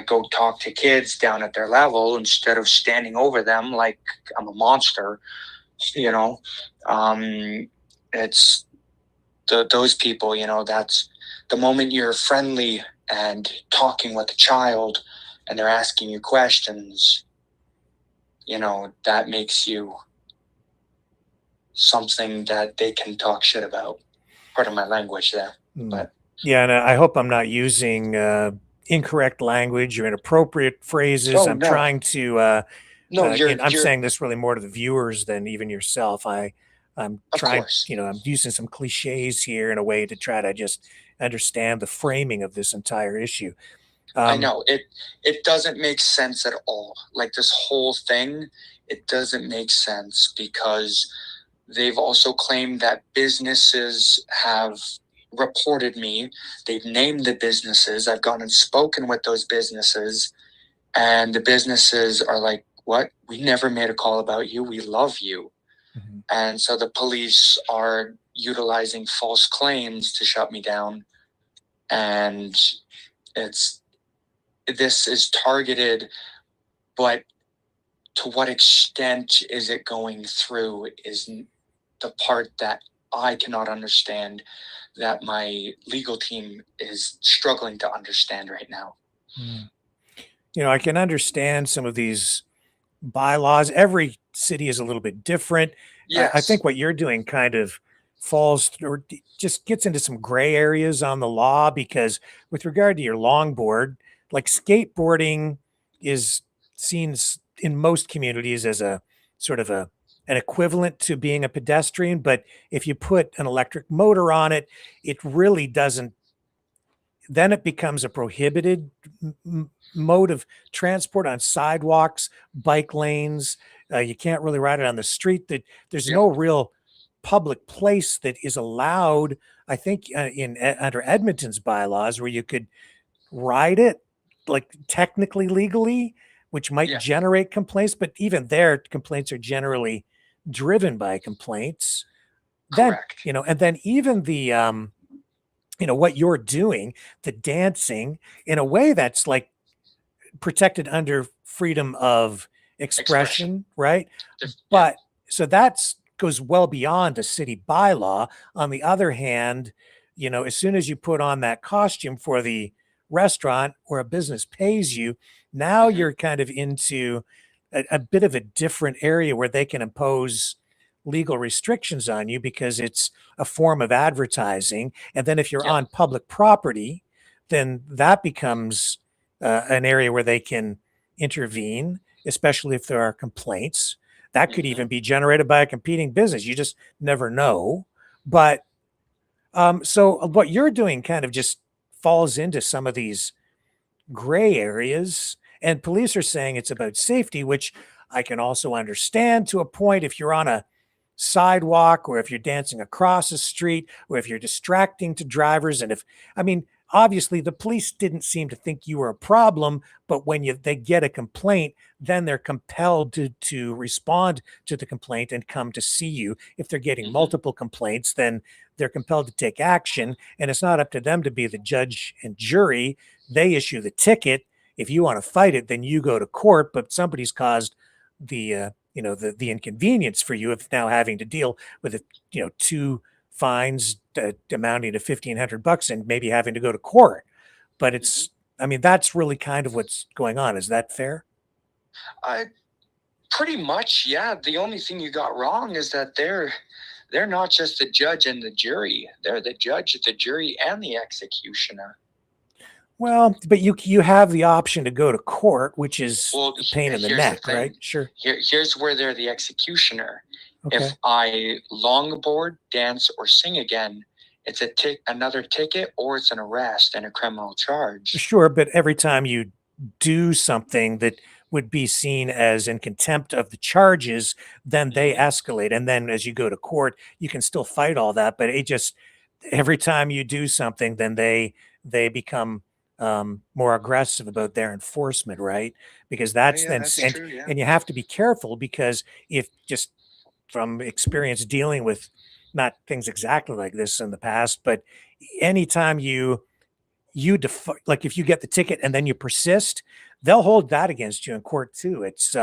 S4: go talk to kids down at their level instead of standing over them like I'm a monster. You know, it's those people. You know, that's the moment you're friendly and talking with a child, and they're asking you questions. You know, that makes you something that they can talk shit about. Part of my language there, but
S2: yeah, and I hope I'm not using incorrect language or inappropriate phrases.
S4: Oh,
S2: I'm
S4: no.
S2: trying to.
S4: No,
S2: I'm saying this really more to the viewers than even yourself. I'm
S4: Of
S2: trying,
S4: course.
S2: I'm using some cliches here in a way to try to just understand the framing of this entire issue.
S4: I know it doesn't make sense at all. Like, this whole thing, it doesn't make sense because they've also claimed that businesses have reported me. They've named the businesses. I've gone and spoken with those businesses, and the businesses are like, "What? We never made a call about you. We love you."
S2: Mhm.
S4: And so the police are utilizing false claims to shut me down. And this is targeted, but to what extent is it going through is the part that I cannot understand, that my legal team is struggling to understand right now.
S2: I can understand some of these bylaws. Every city is a little bit different. I
S4: Yes.
S2: think what you're doing kind of falls or just gets into some gray areas on the law, because with regard to your longboard, like skateboarding is seen in most communities as a sort of an equivalent to being a pedestrian. But if you put an electric motor on it, it really doesn't, then it becomes a prohibited mode of transport on sidewalks, bike lanes. You can't really ride it on the street. That there's no real public place that is allowed. I think under Edmonton's bylaws where you could ride it, like technically legally, which might generate complaints. But even there, complaints are generally driven by complaints.
S4: Correct.
S2: Then and then even the what you're doing, the dancing, in a way that's like protected under freedom of expression. Right? But so that's goes well beyond a city bylaw. On the other hand, as soon as you put on that costume for the restaurant or a business pays you, now you're kind of into a bit of a different area where they can impose legal restrictions on you because it's a form of advertising. And then if you're on public property, then that becomes an area where they can intervene, especially if there are complaints. That could even be generated by a competing business. You just never know. But so what you're doing kind of just falls into some of these gray areas. And police are saying it's about safety, which I can also understand to a point. If you're on a sidewalk or if you're dancing across the street or if you're distracting to drivers. And I mean, obviously the police didn't seem to think you were a problem, but when they get a complaint, then they're compelled to respond to the complaint and come to see you. If they're getting multiple complaints, then they're compelled to take action, and it's not up to them to be the judge and jury. They issue the ticket. If you want to fight it, then you go to court, but somebody's caused the the inconvenience for you of now having to deal with two fines amounting to $1,500 and maybe having to go to court. But it's, I mean, that's really kind of what's going on. Is that fair?
S4: Pretty much, yeah. The only thing you got wrong is that they're not just the judge and the jury. They're the judge, the jury, and the executioner.
S2: Well, but you have the option to go to court, which is a pain in the neck, right? Sure.
S4: Here's where they're the executioner.
S2: Okay.
S4: If I longboard, dance, or sing again, it's another ticket, or it's an arrest and a criminal charge.
S2: Sure, but every time you do something that would be seen as in contempt of the charges, then they escalate. And then as you go to court, you can still fight all that. But it just, every time you do something, then they become more aggressive about their enforcement, right? Because that's true, yeah. And you have to be careful, because if, just from experience dealing with not things exactly like this in the past, but anytime you like if you get the ticket and then you persist, they'll hold that against you in court too. It's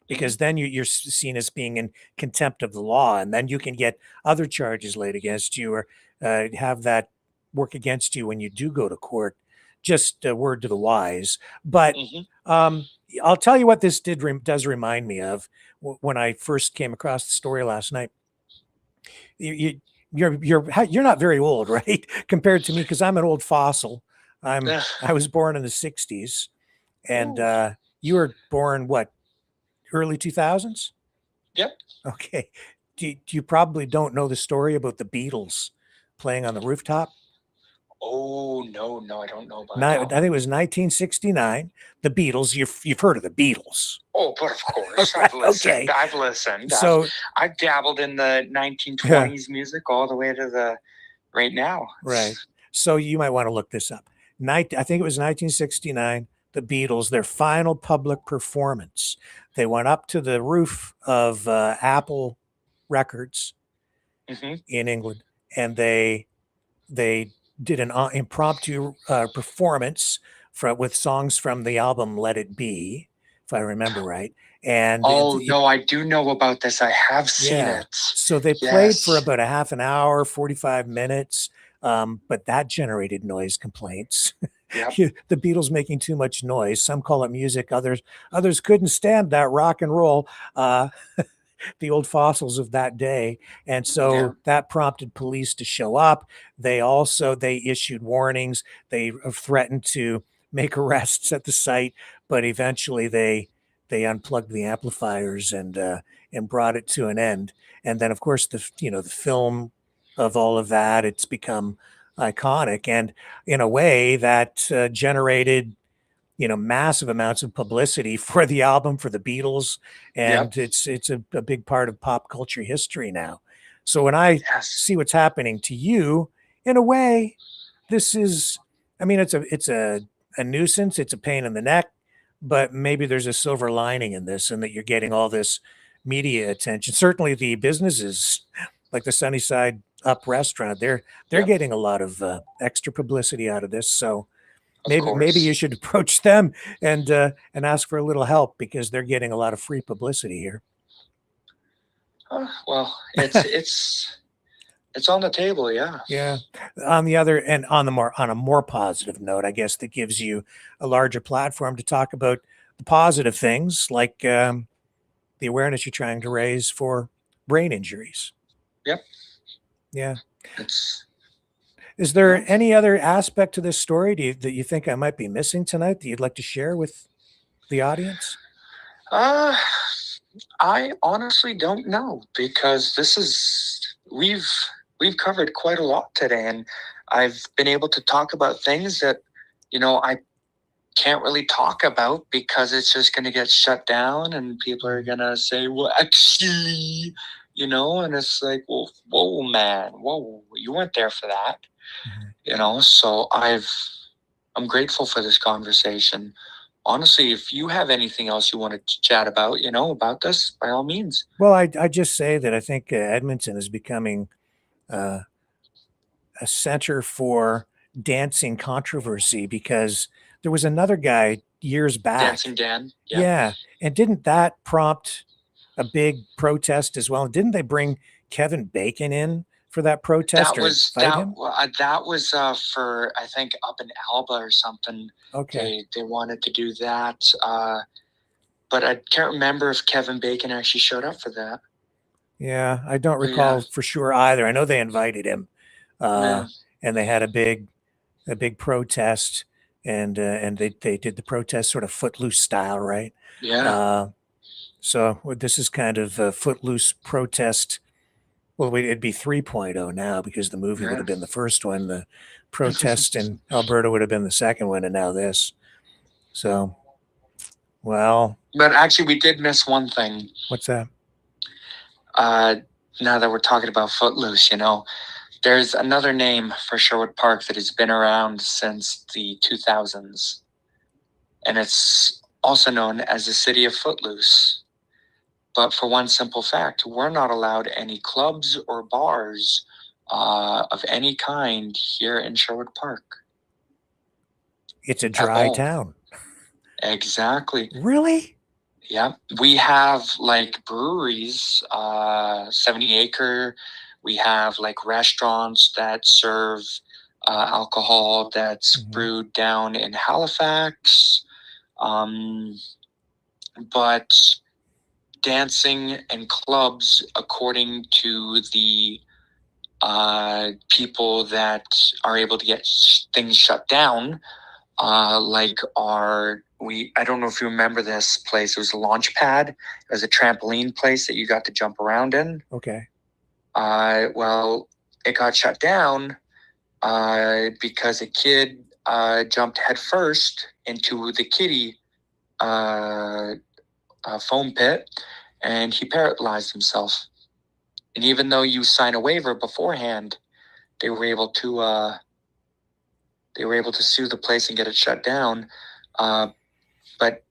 S2: because then you're seen as being in contempt of the law, and then you can get other charges laid against you, or have that work against you when you do go to court. Just a word to the wise. But I'll tell you what this does remind me of when I first came across the story last night. You're not very old, right? Compared to me, because I'm an old fossil. I was born in the 60s, and you were born what, early 2000s?
S4: Yep.
S2: Okay. You probably don't know the story about the Beatles playing on the rooftop?
S4: Oh, no, I don't know about
S2: that. I think it was 1969. The Beatles. You've heard of the Beatles?
S4: Oh, but of course, I've listened. Okay. I've listened.
S2: So
S4: I've dabbled in the 1920s music all the way to the right now.
S2: Right. So you might want to look this up. I think it was 1969. The Beatles, their final public performance. They went up to the roof of Apple Records in England, and they did an impromptu performance with songs from the album Let It Be, if I remember right. And
S4: no, I do know about this. I have seen it.
S2: So they played for about a half an hour, 45 minutes, but that generated noise complaints. Yep. The Beatles making too much noise. Some call it music. Others couldn't stand that rock and roll. The old fossils of that day. And so that prompted police to show up. They issued warnings. They threatened to make arrests at the site, but eventually they unplugged the amplifiers and brought it to an end. And then of course the film of all of that, it's become iconic, and in a way that generated massive amounts of publicity for the album, for the Beatles. And it's a big part of pop culture history now. So when I see what's happening to you, in a way, this is, I mean, it's a nuisance. It's a pain in the neck, but maybe there's a silver lining in this, and that you're getting all this media attention. Certainly the businesses like the Sunnyside Up restaurant, they're getting a lot of extra publicity out of this. So maybe you should approach them and ask for a little help, because they're getting a lot of free publicity here.
S4: Well, it's on the table, yeah.
S2: Yeah. On the other, and on a more positive note, I guess, that gives you a larger platform to talk about the positive things, like the awareness you're trying to raise for brain injuries.
S4: Yep.
S2: Yeah. Is there any other aspect to this story that you think I might be missing tonight that you'd like to share with the audience?
S4: I honestly don't know, because we've covered quite a lot today, and I've been able to talk about things that, I can't really talk about, because it's just going to get shut down and people are going to say, well, actually, and it's like, well, whoa, man, whoa, you weren't there for that. So I'm grateful for this conversation. Honestly, if you have anything else you wanted to chat about, about this, by all means.
S2: Well, I just say that I think Edmonton is becoming a center for dancing controversy, because there was another guy years back.
S4: Dancing Dan.
S2: Yeah. And didn't that prompt a big protest as well? Didn't they bring Kevin Bacon in for that protest?
S4: That was for, I think, up in Alba or something.
S2: Okay.
S4: They wanted to do that. But I can't remember if Kevin Bacon actually showed up for that.
S2: Yeah, I don't recall for sure either. I know they invited him, and they had a big protest, and they did the protest sort of Footloose style, right?
S4: Yeah.
S2: So this is kind of a Footloose protest. Well, it'd be 3.0 now, because the movie would have been the first one. The protest in Alberta would have been the second one, and now this. So, well.
S4: But actually, we did miss one thing.
S2: What's that?
S4: Now that we're talking about Footloose, there's another name for Sherwood Park that has been around since the 2000s. And it's also known as the City of Footloose. But for one simple fact, we're not allowed any clubs or bars of any kind here in Sherwood Park.
S2: It's a dry town.
S4: Exactly.
S2: Really?
S4: Yeah. We have like breweries, 70 Acre. We have like restaurants that serve alcohol that's brewed down in Halifax. But dancing and clubs, according to the people that are able to get things shut down, I don't know if you remember this place. It was a launch pad. It was a trampoline place that you got to jump around in.
S2: Okay.
S4: Well, it got shut down because a kid jumped headfirst into the kiddie foam pit, and he paralyzed himself. And even though you sign a waiver beforehand, they were able to sue the place and get it shut down. But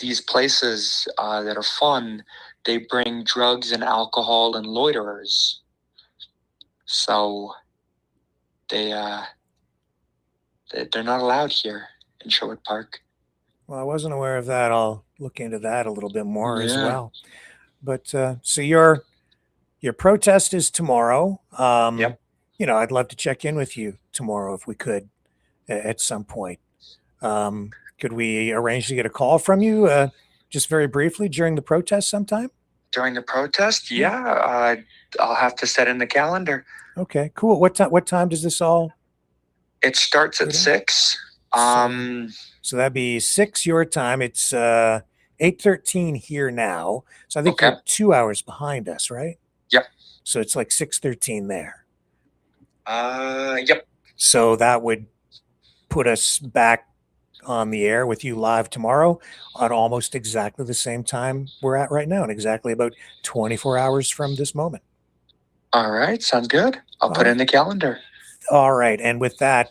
S4: these places that are fun, they bring drugs and alcohol and loiterers. So they're not allowed here in Sherwood Park.
S2: Well, I wasn't aware of that. I'll look into that a little bit more as well. But so your protest is tomorrow.
S4: Yep.
S2: I'd love to check in with you tomorrow if we could at some point. Could we arrange to get a call from you just very briefly during the protest sometime?
S4: During the protest? Yeah. I'll have to set in the calendar.
S2: Okay, cool. What time does this all?
S4: It starts at 6.
S2: So that'd be 6 your time. It's 8:13 here now. So I think you're 2 hours behind us, right?
S4: Yep.
S2: So it's like 6:13 there.
S4: Yep.
S2: So that would put us back on the air with you live tomorrow at almost exactly the same time we're at right now, and exactly about 24 hours from this moment.
S4: All right. Sounds good. I'll put it in the calendar.
S2: All right. And with that,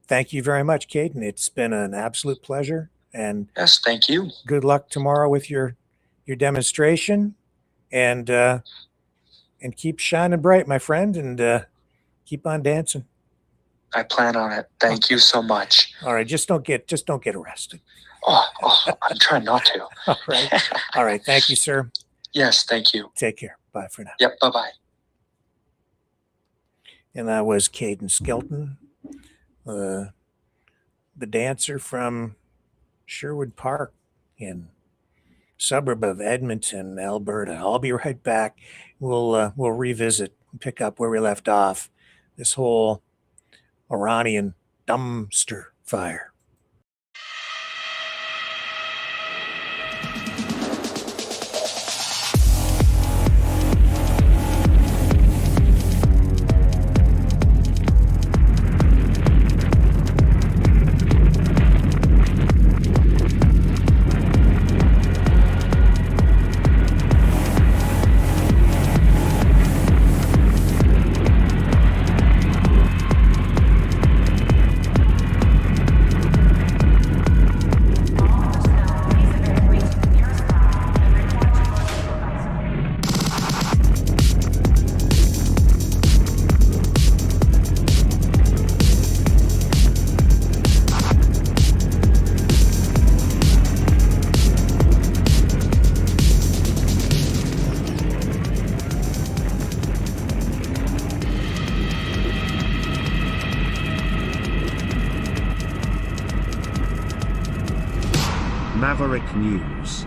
S2: thank you very much, Caden. It's been an absolute pleasure. And
S4: yes, thank you.
S2: Good luck tomorrow with your demonstration, and keep shining bright, my friend, and keep on dancing.
S4: I plan on it. Thank you so much.
S2: All right, just don't get arrested.
S4: Oh, I'm trying not to.
S2: All right. All right. Thank you, sir.
S4: Yes, thank you.
S2: Take care. Bye for now.
S4: Yep, bye-bye.
S2: And that was Caden Skelton, the dancer from Sherwood Park in suburb of Edmonton, Alberta. I'll be right back. We'll revisit and pick up where we left off. This whole Iranian DUMster fire.
S1: Maverick News.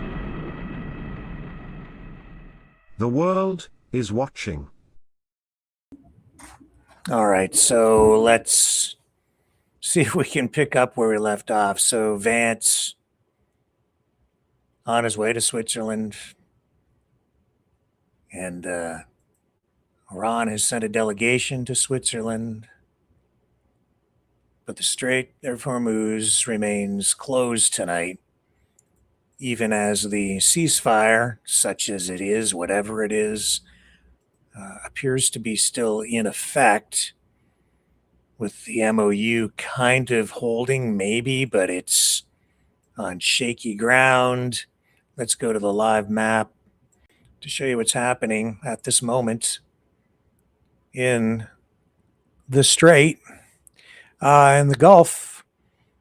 S1: The world is watching.
S2: All right, so let's see if we can pick up where we left off. So Vance on his way to Switzerland, and Iran has sent a delegation to Switzerland, but the Strait of Hormuz remains closed tonight, even as the ceasefire, such as it is, whatever it is, appears to be still in effect, with the MOU kind of holding, maybe, but it's on shaky ground. Let's go to the live map to show you what's happening at this moment in the Strait, in the Gulf,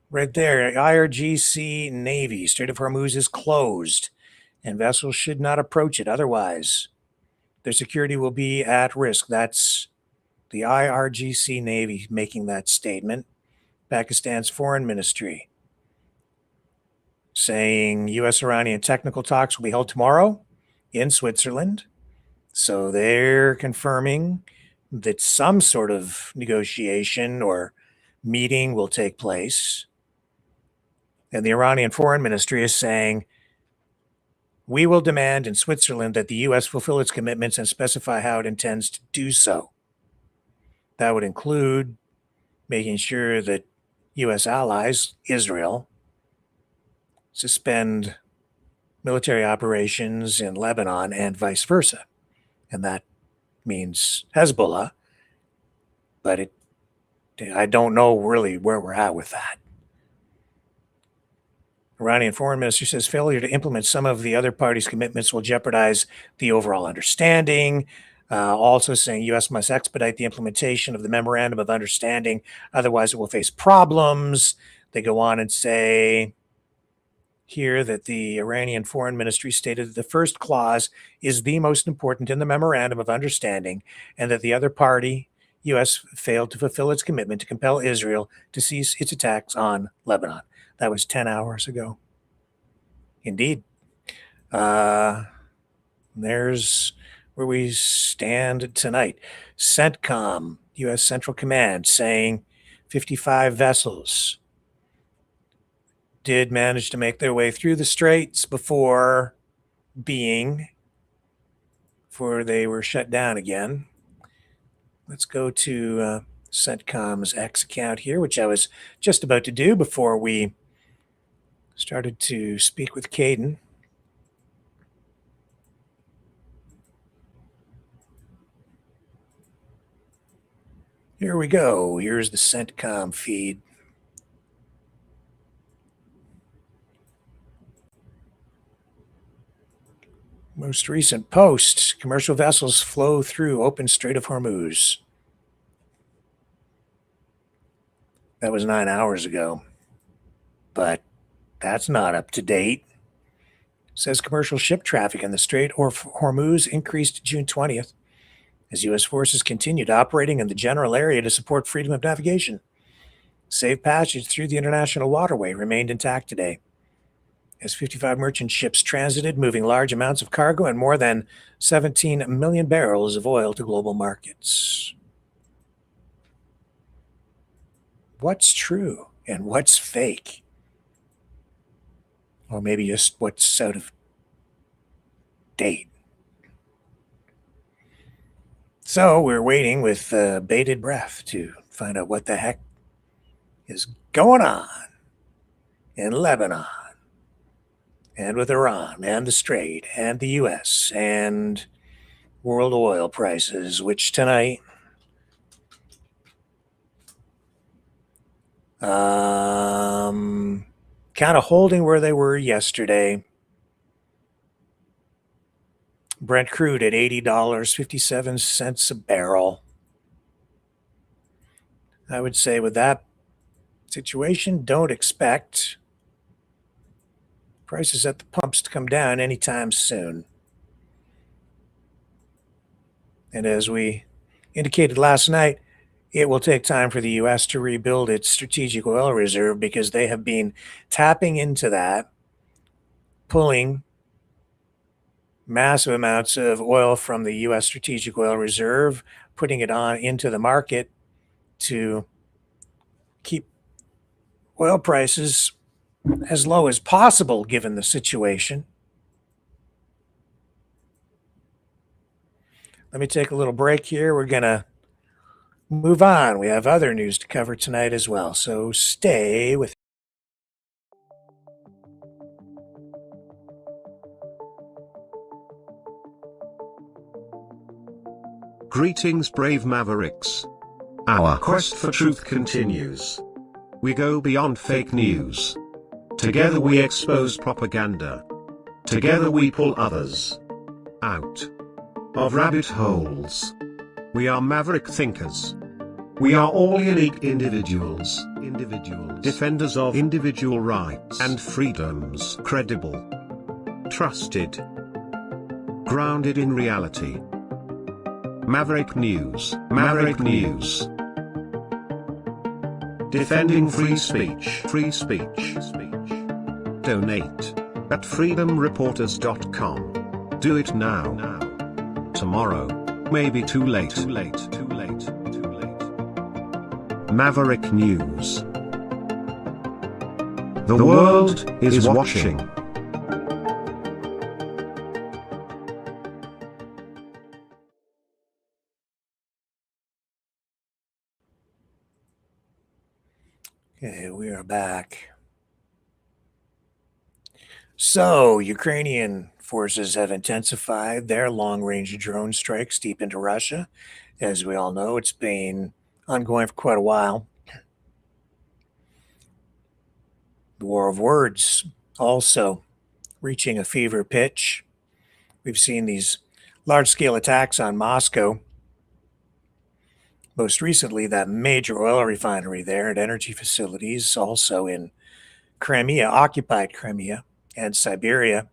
S2: right there. IRGC Navy, Strait of Hormuz is closed, and vessels should not approach it. Otherwise, their security will be at risk. That's the IRGC Navy making that statement. Pakistan's foreign ministry saying U.S.-Iranian technical talks will be held tomorrow in Switzerland. So they're confirming that some sort of negotiation or meeting will take place. And the Iranian foreign ministry is saying, we will demand in Switzerland that the U.S. fulfill its commitments and specify how it intends to do so. That would include making sure that U.S. allies, Israel, suspend military operations in Lebanon and vice versa. And that means Hezbollah, but I don't know really where we're at with that. Iranian foreign minister says failure to implement some of the other parties' commitments will jeopardize the overall understanding. Also saying U.S. must expedite the implementation of the memorandum of understanding, otherwise it will face problems. They go on and say here that the Iranian foreign ministry stated that the first clause is the most important in the memorandum of understanding, and that the other party, U.S., failed to fulfill its commitment to compel Israel to cease its attacks on Lebanon. That was 10 hours ago. Indeed. There's where we stand tonight. CENTCOM, U.S. Central Command, saying 55 vessels did manage to make their way through the straits before they were shut down again. Let's go to CENTCOM's X account here, which I was just about to do before we started to speak with Caden. Here we go. Here's the CENTCOM feed. Most recent post, commercial vessels flow through open Strait of Hormuz. That was 9 hours ago, but that's not up to date. It says commercial ship traffic in the Strait of Hormuz increased June 20th as U.S. forces continued operating in the general area to support freedom of navigation. Safe passage through the international waterway remained intact today, as 55 merchant ships transited, moving large amounts of cargo and more than 17 million barrels of oil to global markets. What's true and what's fake? Or maybe just what's out of date. So we're waiting with bated breath to find out what the heck is going on in Lebanon and with Iran and the Strait and the U.S. and world oil prices, which tonight kind of holding where they were yesterday. Brent crude at $80.57 a barrel. I would say with that situation, don't expect prices at the pumps to come down anytime soon. And as we indicated last night, it will take time for the U.S. to rebuild its strategic oil reserve because they have been tapping into that pulling massive amounts of oil from the U.S. Strategic Oil Reserve, putting it on into the market to keep oil prices as low as possible given the situation. Let me take a little break here. We're going to move on. We have other news to cover tonight as well, so stay with.
S1: Greetings, brave Mavericks. Our quest for truth continues. We go beyond fake news. Together we expose propaganda. Together we pull others out of rabbit holes. We are maverick thinkers. We are all unique individuals, defenders of individual rights and freedoms, credible, trusted, grounded in reality. Maverick News, Maverick News. Defending free speech, free speech. Donate at freedomreporters.com. Do it now. Tomorrow may be too late. Maverick News. The world is watching.
S2: Okay, we are back. So, Ukrainian forces have intensified their long-range drone strikes deep into Russia. As we all know, it's been ongoing for quite a while. The war of words also reaching a fever pitch. We've seen these large-scale attacks on Moscow. Most recently, that major oil refinery there and energy facilities, also in Crimea, occupied Crimea, and Siberia.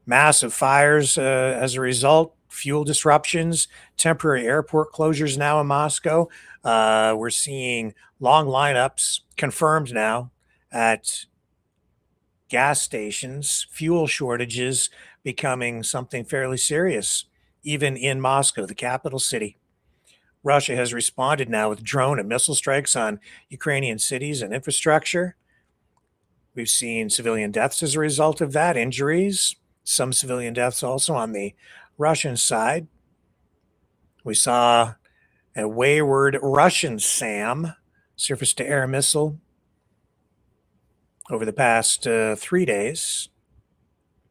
S2: Massive fires as a result, fuel disruptions, temporary airport closures now in Moscow. We're seeing long lineups confirmed now at gas stations, fuel shortages becoming something fairly serious, even in Moscow, the capital city. Russia has responded now with drone and missile strikes on Ukrainian cities and infrastructure. We've seen civilian deaths as a result of that, injuries, some civilian deaths also on the Russian side. We saw a wayward Russian SAM, surface-to-air missile, over the past 3 days,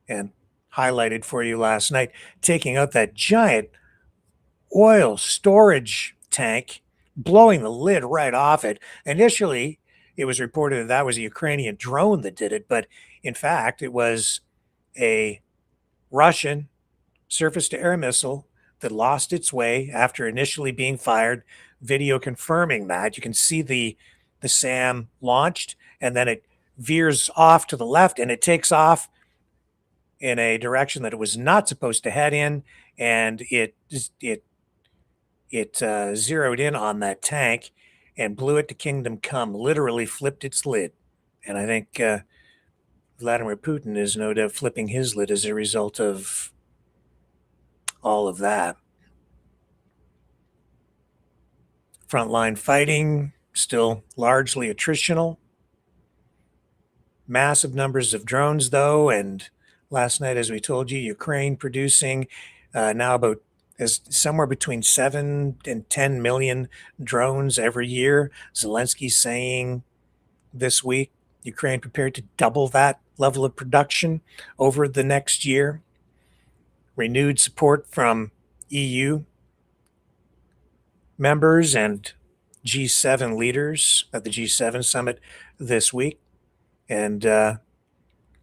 S2: and highlighted for you last night, taking out that giant oil storage tank, blowing the lid right off it. Initially, it was reported that that was a Ukrainian drone that did it, but in fact, it was a Russian surface-to-air missile that lost its way after initially being fired. Video confirming that. You can see the SAM launched, and then it veers off to the left, and it takes off in a direction that it was not supposed to head in, and it zeroed in on that tank and blew it to kingdom come, literally flipped its lid. And I think Vladimir Putin is no doubt flipping his lid as a result of all of that. Frontline fighting still largely attritional. Massive numbers of drones, though, and last night, as we told you, Ukraine producing now about somewhere between 7 and 10 million drones every year. Zelensky saying this week, Ukraine prepared to double that level of production over the next year. Renewed support from EU members and G7 leaders at the G7 summit this week. And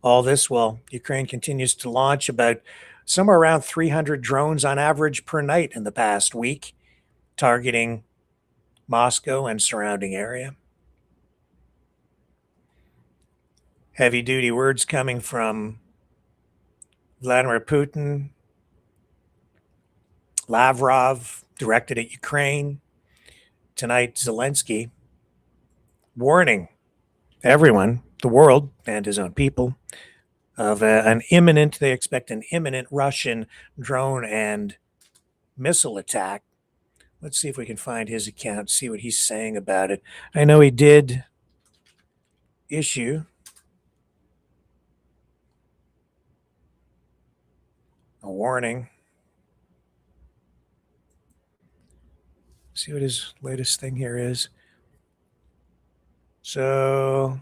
S2: all this while Ukraine continues to launch about somewhere around 300 drones on average per night in the past week, targeting Moscow and surrounding area. Heavy-duty words coming from Vladimir Putin, Lavrov, directed at Ukraine. Tonight, Zelensky warning everyone, the world, and his own people, of they expect an imminent Russian drone and missile attack. Let's see if we can find his account, see what he's saying about it. I know he did issue a warning. See what his latest thing here is. So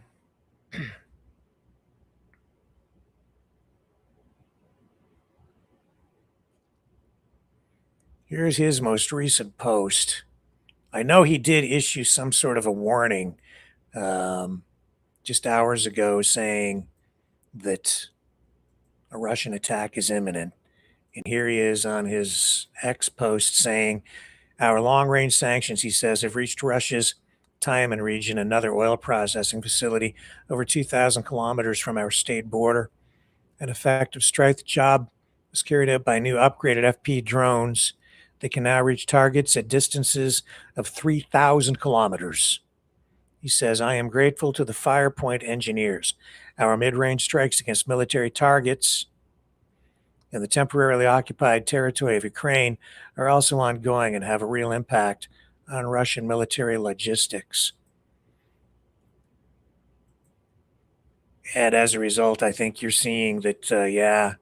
S2: here's his most recent post. I know he did issue some sort of a warning just hours ago saying that a Russian attack is imminent. And here he is on his X post saying, our long-range sanctions, he says, have reached Russia's Tyumen region, another oil processing facility over 2,000 kilometers from our state border. An effective strike job was carried out by new upgraded FP drones. They can now reach targets at distances of 3,000 kilometers. He says, I am grateful to the Firepoint engineers. Our mid-range strikes against military targets in the temporarily occupied territory of Ukraine are also ongoing and have a real impact on Russian military logistics. And as a result, I think you're seeing that,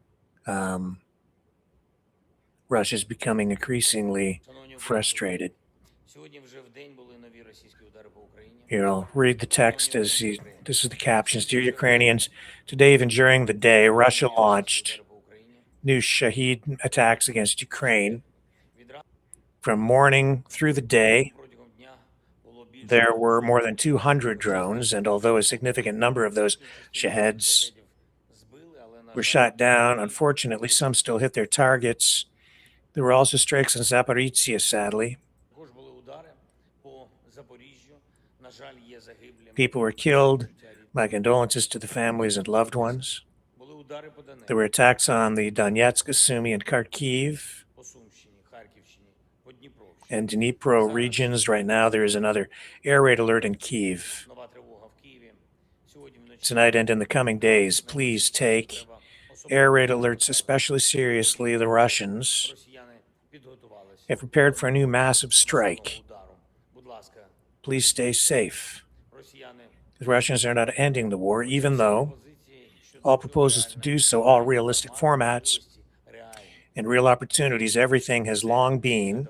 S2: Russia's becoming increasingly frustrated. Here, I'll read the text this is the captions. Dear Ukrainians, today, even during the day, Russia launched new Shahid attacks against Ukraine. From morning through the day, there were more than 200 drones, and although a significant number of those Shaheeds were shot down, unfortunately, some still hit their targets. There were also strikes in Zaporizhzhia, sadly. People were killed. My condolences to the families and loved ones. There were attacks on the Donetsk, Sumy, and Kharkiv and Dnipro regions. Right now, there is another air raid alert in Kyiv. Tonight and in the coming days, please take air raid alerts especially seriously. The Russians have prepared for a new massive strike. Please stay safe. The Russians are not ending the war, even though all proposals to do so, all realistic formats and real opportunities, everything has long been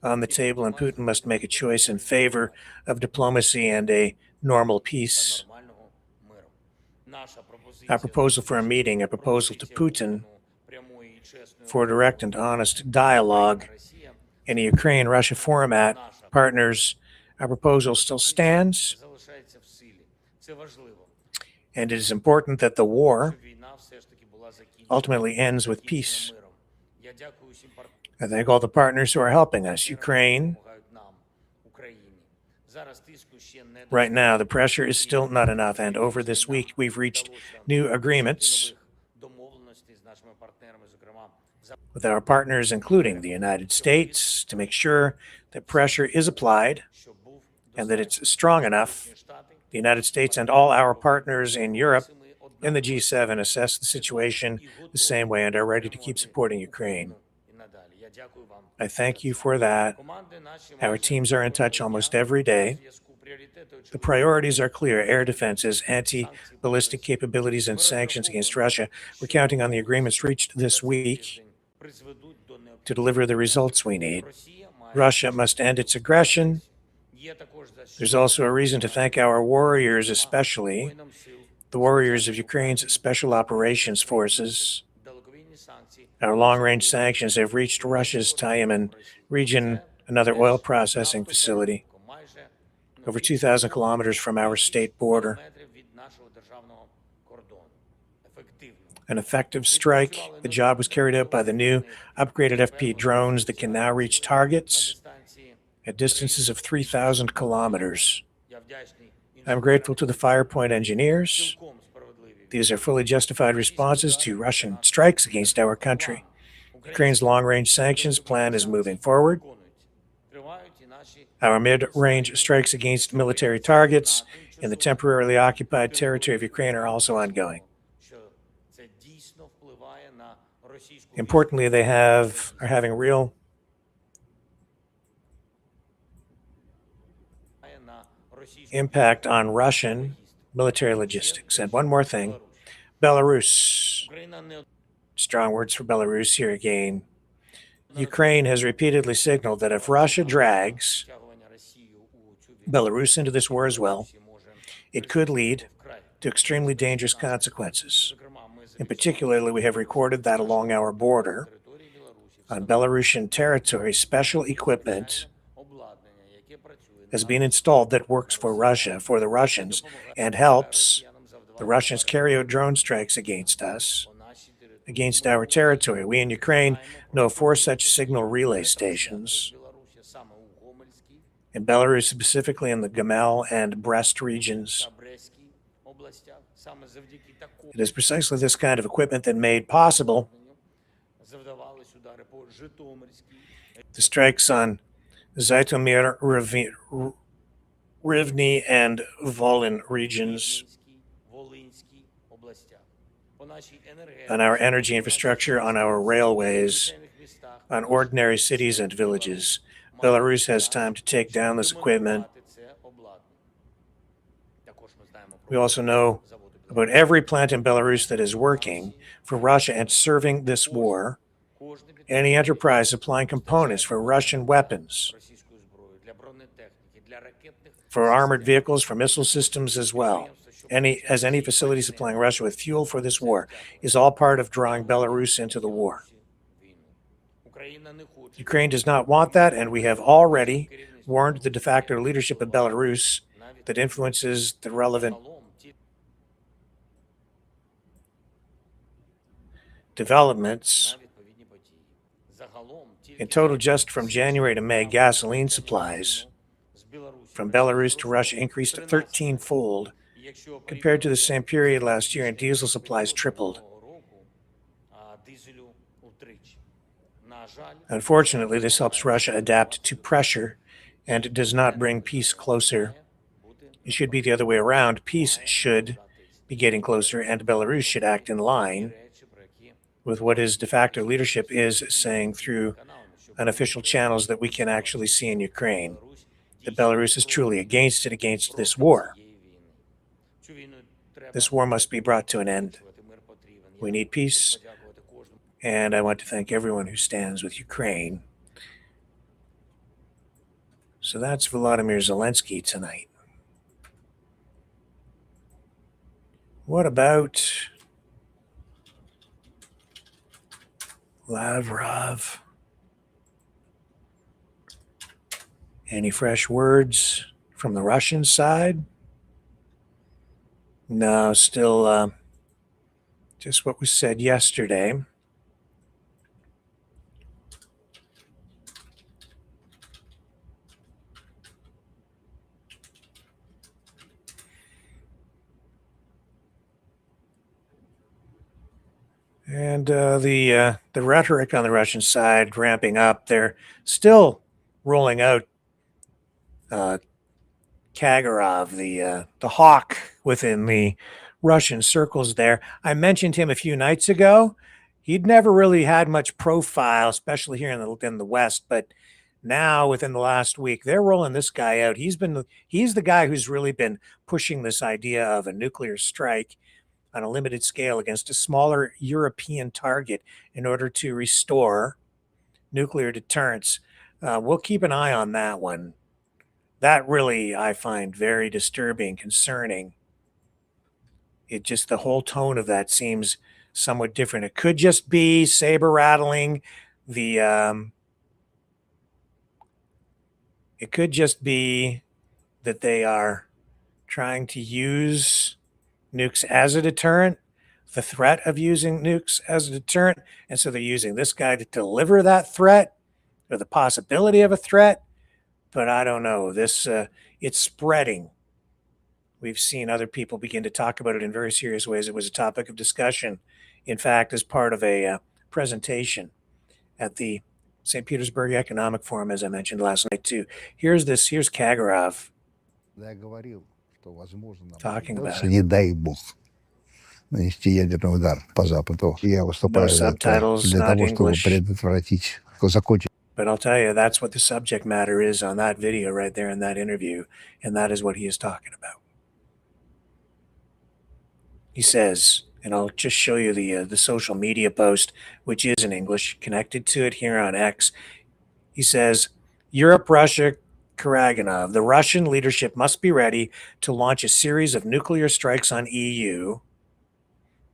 S2: on the table, and Putin must make a choice in favor of diplomacy and a normal peace. Our proposal for a meeting, a proposal to Putin for direct and honest dialogue in a Ukraine-Russia format, partners, our proposal still stands, and it is important that the war ultimately ends with peace. I thank all the partners who are helping us. Ukraine, right now, the pressure is still not enough, and over this week, we've reached new agreements with our partners, including the United States, to make sure that pressure is applied and that it's strong enough. The United States and all our partners in Europe and the G7 assess the situation the same way and are ready to keep supporting Ukraine. I thank you for that. Our teams are in touch almost every day. The priorities are clear: air defenses, anti-ballistic capabilities, and sanctions against Russia. We're counting on the agreements reached this week to deliver the results we need. Russia must end its aggression. There's also a reason to thank our warriors, especially the warriors of Ukraine's Special Operations Forces. Our long-range sanctions have reached Russia's Tyumen region, another oil processing facility, over 2,000 kilometers from our state border. An effective strike. The job was carried out by the new upgraded FP drones that can now reach targets at distances of 3,000 kilometers. I'm grateful to the Firepoint engineers. These are fully justified responses to Russian strikes against our country. Ukraine's long-range sanctions plan is moving forward. Our mid-range strikes against military targets in the temporarily occupied territory of Ukraine are also ongoing. Importantly, they are having real impact on Russian military logistics. And one more thing, Belarus. Strong words for Belarus here again. Ukraine has repeatedly signaled that if Russia drags Belarus into this war as well, it could lead to extremely dangerous consequences. In particular, we have recorded that along our border on Belarusian territory, special equipment has been installed that works for Russia, for the Russians, and helps the Russians carry out drone strikes against us, against our territory. We in Ukraine know 4 such signal relay stations in Belarus, specifically in the Gomel and Brest regions. It is precisely this kind of equipment that made possible the strikes on Zhytomyr, Rivne, and Volyn regions, on our energy infrastructure, on our railways, on ordinary cities and villages. Belarus has time to take down this equipment. We also know about every plant in Belarus that is working for Russia and serving this war, any enterprise supplying components for Russian weapons, for armored vehicles, for missile systems as well. Any facility supplying Russia with fuel for this war is all part of drawing Belarus into the war. Ukraine does not want that, and we have already warned the de facto leadership of Belarus that influences the relevant developments. In total, just from January to May, gasoline supplies from Belarus to Russia increased 13-fold compared to the same period last year, and diesel supplies tripled. Unfortunately, this helps Russia adapt to pressure and does not bring peace closer. It should be the other way around. Peace should be getting closer, and Belarus should act in line with what his de facto leadership is saying through unofficial channels that we can actually see in Ukraine, that Belarus is truly against this war. This war must be brought to an end. We need peace, and I want to thank everyone who stands with Ukraine. So that's Volodymyr Zelensky tonight. What about Lavrov? Any fresh words from the Russian side? No, still just what was said yesterday. And the rhetoric on the Russian side ramping up. They're still rolling out Kagarov, the hawk within the Russian circles there. I mentioned him a few nights ago. He'd never really had much profile, especially here in the West, but now within the last week, they're rolling this guy out. He's the guy who's really been pushing this idea of a nuclear strike on a limited scale against a smaller European target in order to restore nuclear deterrence. We'll keep an eye on that one. That really, I find very disturbing, concerning. The whole tone of that seems somewhat different. It could just be saber rattling. It could just be that they are trying to use nukes as a deterrent, the threat of using nukes as a deterrent. And so they're using this guy to deliver that threat, or the possibility of a threat. But I don't know. It's spreading. We've seen other people begin to talk about it in very serious ways. It was a topic of discussion, in fact, as part of a presentation at the St. Petersburg Economic Forum, as I mentioned last night, too. Here's Kagarov talking about it.
S5: Не дай бог. нанести ядерный удар по Западу. Я выступаю
S2: No
S5: за это
S2: subtitles,
S5: для
S2: not
S5: того, чтобы
S2: English.
S5: предотвратить, закончить.
S2: But I'll tell you, that's what the subject matter is on that video right there in that interview, and that is what he is talking about. He says, and I'll just show you the social media post, which is in English, connected to it here on X. He says, Europe, Russia, Karaganov, the Russian leadership must be ready to launch a series of nuclear strikes on EU,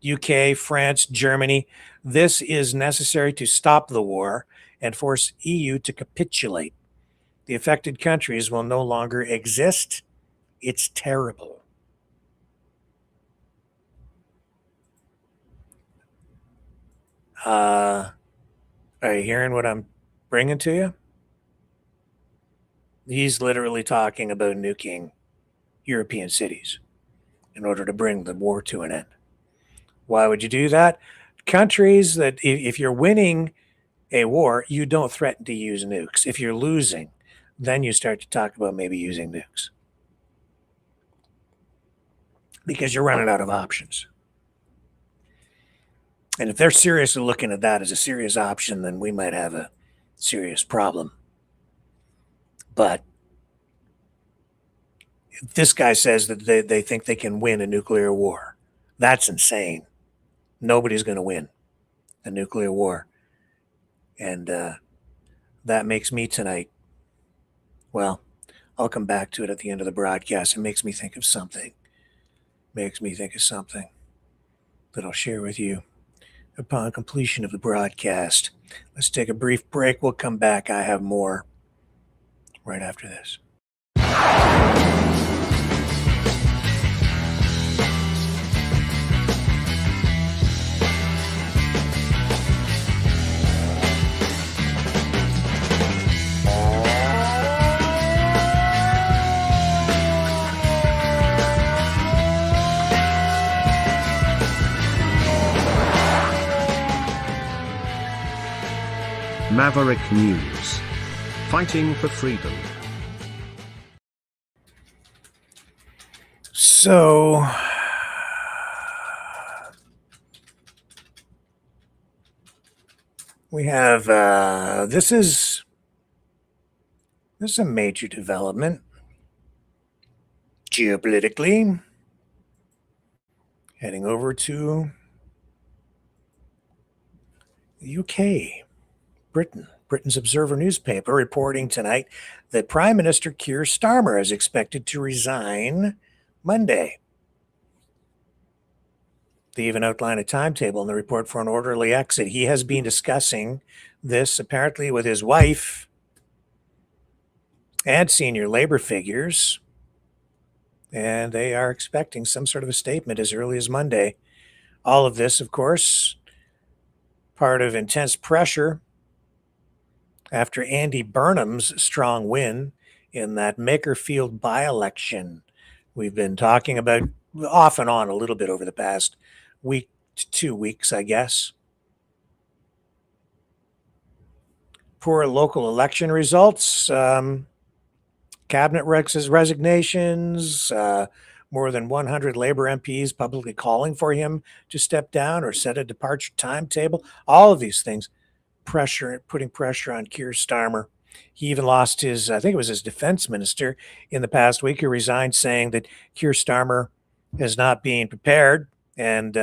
S2: UK, France, Germany. This is necessary to stop the war and force EU to capitulate. The affected countries will no longer exist. It's terrible. Are you hearing what I'm bringing to you? He's literally talking about nuking European cities in order to bring the war to an end. Why would you do that? Countries that, if you're winning a war, you don't threaten to use nukes. If you're losing, then you start to talk about maybe using nukes because you're running out of options. And if they're seriously looking at that as a serious option, then we might have a serious problem. But this guy says that they think they can win a nuclear war. That's insane. Nobody's going to win a nuclear war. And that makes me tonight, well, I'll come back to it at the end of the broadcast. It makes me think of something. Makes me think of something that I'll share with you upon completion of the broadcast. Let's take a brief break. We'll come back. I have more right after this.
S1: Maverick News. Fighting for freedom.
S2: So, we have, this is a major development geopolitically. Heading over to the UK. Britain's Observer newspaper reporting tonight that Prime Minister Keir Starmer is expected to resign Monday. They even outline a timetable in the report for an orderly exit. He has been discussing this apparently with his wife and senior labor figures, and they are expecting some sort of a statement as early as Monday. All of this, of course, part of intense pressure after Andy Burnham's strong win in that Makerfield by-election we've been talking about off and on a little bit over the past week to 2 weeks, I guess. Poor local election results, cabinet resignations, more than 100 Labor MPs publicly calling for him to step down or set a departure timetable. All of these things putting pressure on Keir Starmer. He even lost his, I think it was his defense minister in the past week, who resigned, saying that Keir Starmer is not being prepared and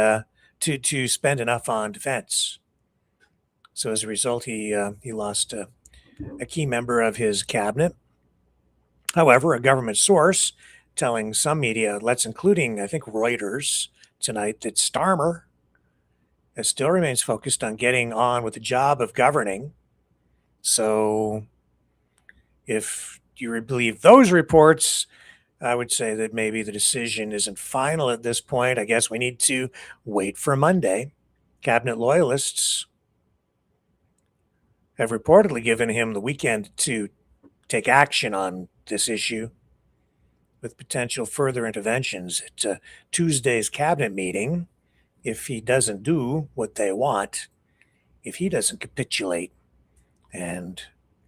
S2: to spend enough on defense. So as a result, he lost a key member of his cabinet. However, a government source telling some media outlets, including, I think, Reuters tonight, that Starmer still remains focused on getting on with the job of governing. So if you believe those reports, I would say that maybe the decision isn't final at this point. I guess we need to wait for Monday. Cabinet loyalists have reportedly given him the weekend to take action on this issue, with potential further interventions at Tuesday's cabinet meeting. If he doesn't do what they want, if he doesn't capitulate and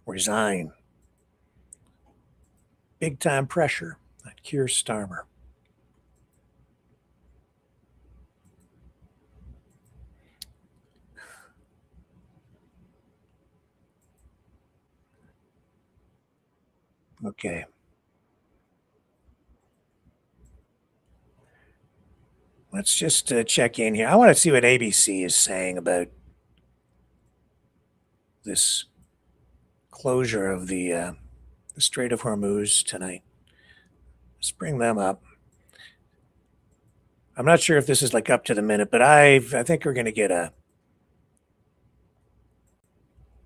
S2: resign. Big time pressure on Keir Starmer. Okay. Let's just check in here. I want to see what ABC is saying about this closure of the Strait of Hormuz tonight. Let's bring them up. I'm not sure if this is like up to the minute, but I think we're going to get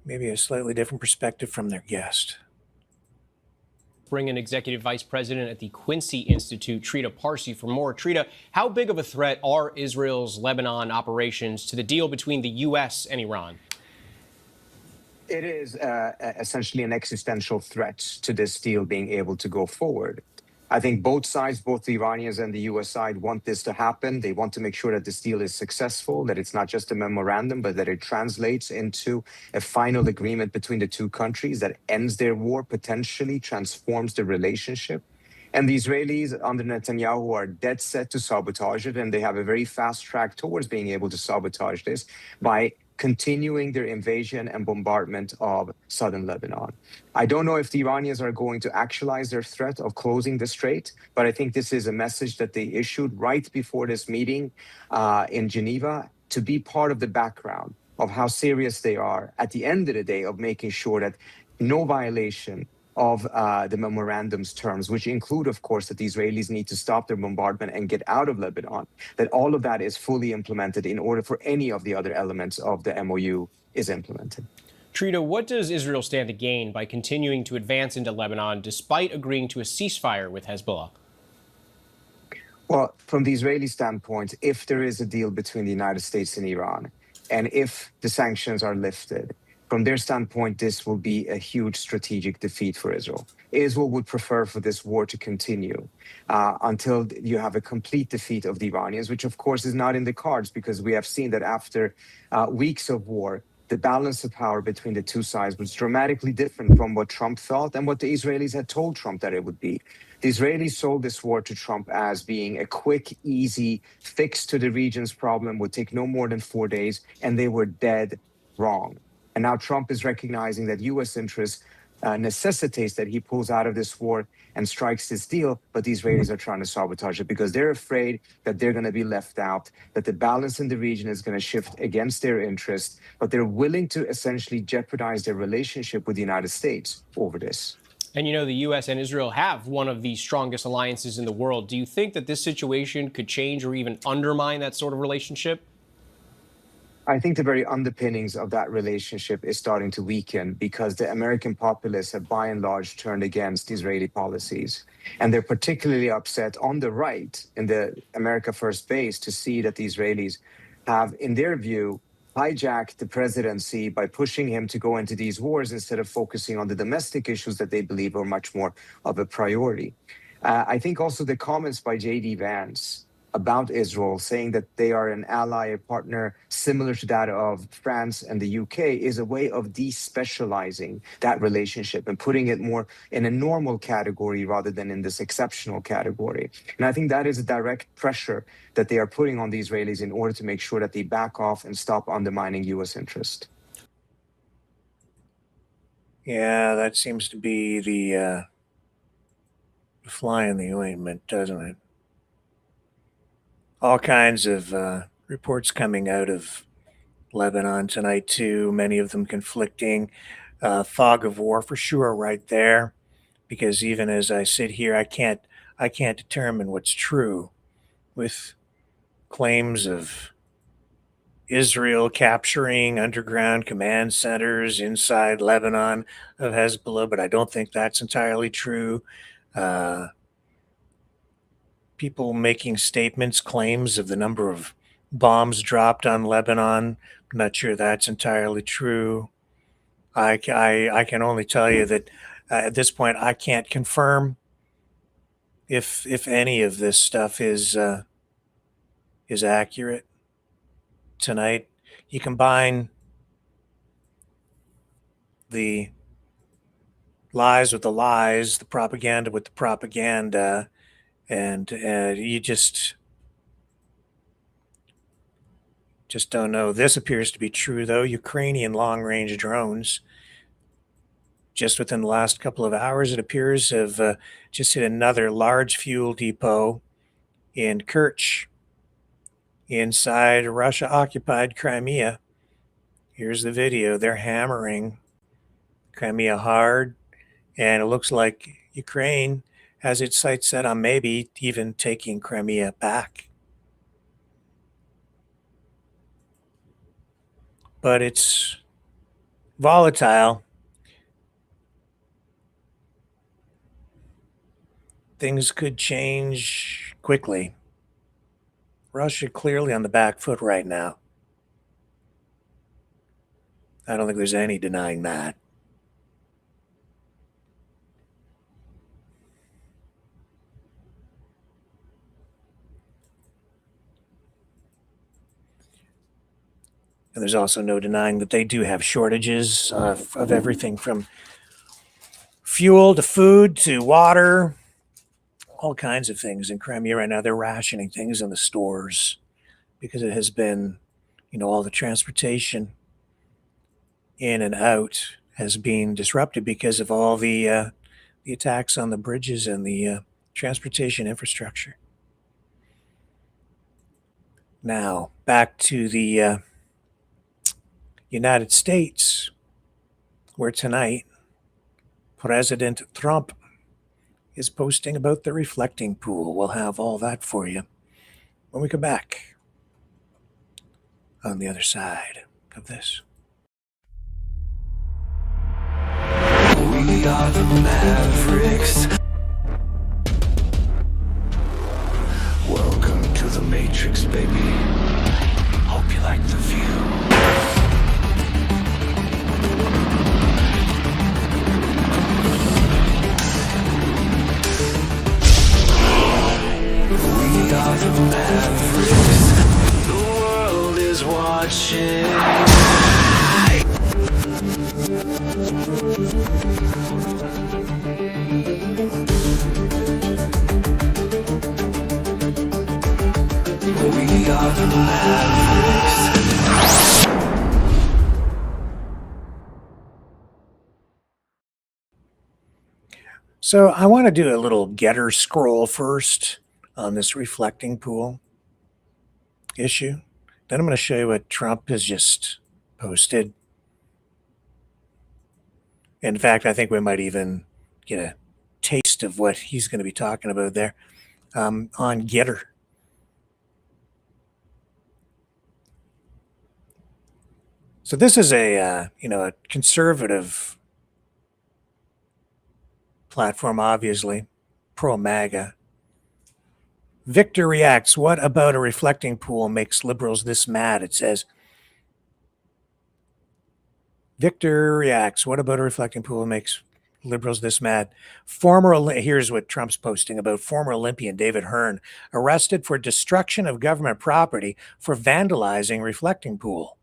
S2: maybe a slightly different perspective from their guest.
S6: Bring in Executive Vice President at the Quincy Institute, Trita Parsi, for more. Trita, how big of a threat are Israel's Lebanon operations to the deal between the U.S. and Iran?
S7: It is essentially an existential threat to this deal being able to go forward. I think both sides, both the Iranians and the U.S. side, want this to happen. They want to make sure that this deal is successful, that it's not just a memorandum, but that it translates into a final agreement between the two countries that ends their war, potentially transforms the relationship. And the Israelis under Netanyahu are dead set to sabotage it, and they have a very fast track towards being able to sabotage this by continuing their invasion and bombardment of southern Lebanon. I don't know if the Iranians are going to actualize their threat of closing the strait, but I think this is a message that they issued right before this meeting in Geneva to be part of the background of how serious they are at the end of the day of making sure that no violation of the memorandum's terms, which include, of course, that the Israelis need to stop their bombardment and get out of Lebanon, that all of that is fully implemented in order for any of the other elements of the MOU is implemented.
S6: Trita, what does Israel stand to gain by continuing to advance into Lebanon despite agreeing to a ceasefire with Hezbollah?
S7: Well, from the Israeli standpoint, if there is a deal between the United States and Iran, and if the sanctions are lifted, from their standpoint, this will be a huge strategic defeat for Israel. Israel would prefer for this war to continue until you have a complete defeat of the Iranians, which of course is not in the cards because we have seen that after weeks of war, the balance of power between the two sides was dramatically different from what Trump thought and what the Israelis had told Trump that it would be. The Israelis sold this war to Trump as being a quick, easy fix to the region's problem, would take no more than 4 days, and they were dead wrong. And now Trump is recognizing that U.S. interests necessitates that he pulls out of this war and strikes this deal, but the Israelis are trying to sabotage it because they're afraid that they're going to be left out, that the balance in the region is going to shift against their interests, but they're willing to essentially jeopardize their relationship with the United States over this.
S6: And you know, the U.S. and Israel have one of the strongest alliances in the world. Do you think that this situation could change or even undermine that sort of relationship?
S7: I think the very underpinnings of that relationship is starting to weaken because the American populace have by and large turned against Israeli policies. And they're particularly upset on the right in the America First base to see that the Israelis have, in their view, hijacked the presidency by pushing him to go into these wars instead of focusing on the domestic issues that they believe are much more of a priority. I think also the comments by J.D. Vance about Israel, saying that they are an ally, a partner similar to that of France and the UK, is a way of despecializing that relationship and putting it more in a normal category rather than in this exceptional category. And I think that is a direct pressure that they are putting on the Israelis in order to make sure that they back off and stop undermining U.S. interest.
S2: Yeah, that seems to be the fly in the ointment, doesn't it? All kinds of reports coming out of Lebanon tonight too, many of them conflicting. Fog of war for sure right there, because even as I sit here, I can't determine what's true with claims of Israel capturing underground command centers inside Lebanon of Hezbollah, but I don't think that's entirely true. People making statements, claims of the number of bombs dropped on Lebanon. I'm not sure that's entirely true. I can only tell you that at this point, I can't confirm if any of this stuff is accurate. Tonight, you combine the lies with the lies, the propaganda with the propaganda, and you just don't know. This appears to be true, though. Ukrainian long-range drones just within the last couple of hours, it appears, have just hit another large fuel depot in Kerch inside Russia-occupied Crimea. Here's the video. They're hammering Crimea hard, and it looks like Ukraine has its sights set on maybe even taking Crimea back. But it's volatile. Things could change quickly. Russia clearly on the back foot right now. I don't think there's any denying that. And there's also no denying that they do have shortages of everything from fuel to food to water, all kinds of things in Crimea right now. They're rationing things in the stores because it has been, all the transportation in and out has been disrupted because of all the attacks on the bridges and the transportation infrastructure. Now, back to the United States, where tonight President Trump is posting about the reflecting pool. We'll have all that for you when we come back on the other side of this.
S8: We are the Mavericks. Welcome to the Matrix, baby. Hope you like the view. We are the Mavericks. The world is watching. We are the Mavericks.
S2: So I want to do a little getter scroll first on this reflecting pool issue. Then I'm going to show you what Trump has just posted. In fact, I think we might even get a taste of what he's going to be talking about there on Getter. So this is a conservative platform, obviously, pro-MAGA. Victor reacts, what about a reflecting pool makes liberals this mad? It says, Victor reacts, what about a reflecting pool makes liberals this mad? Here's what Trump's posting about former Olympian David Hearn, arrested for destruction of government property for vandalizing reflecting pool.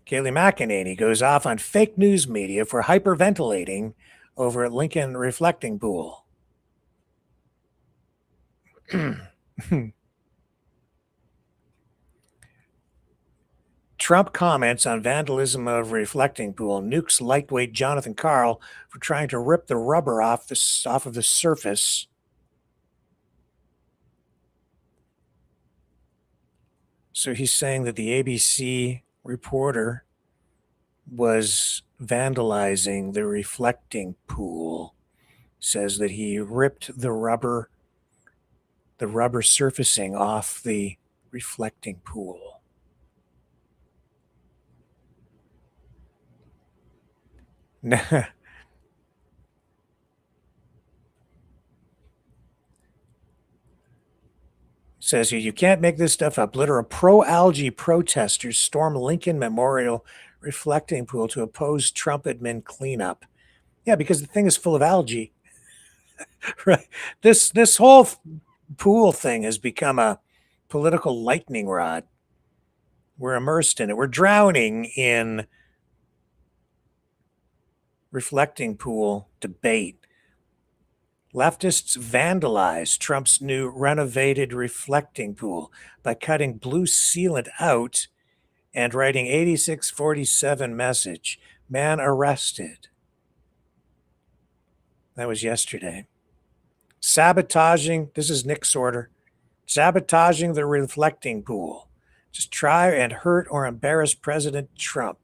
S2: Kayleigh McEnany goes off on fake news media for hyperventilating over Lincoln reflecting pool. Trump comments on vandalism of reflecting pool, nukes lightweight Jonathan Karl for trying to rip the rubber off of the surface. So he's saying that the ABC reporter was vandalizing the reflecting pool. Says that he ripped the rubber surfacing off the reflecting pool. Says here, you can't make this stuff up. Literal pro-algae protesters storm Lincoln Memorial reflecting pool to oppose Trump admin cleanup. Yeah, because the thing is full of algae. Right. This whole pool thing has become a political lightning rod. We're immersed in it. We're drowning in reflecting pool debate. Leftists vandalized Trump's new renovated reflecting pool by cutting blue sealant out and writing 8647 message. Man arrested. That was yesterday. Sabotaging, this is Nick Sorter, sabotaging the reflecting pool. Just try and hurt or embarrass President Trump.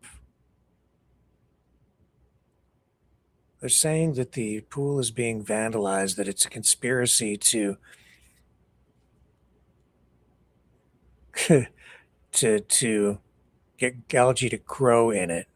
S2: They're saying that the pool is being vandalized, that it's a conspiracy to to get algae to grow in it.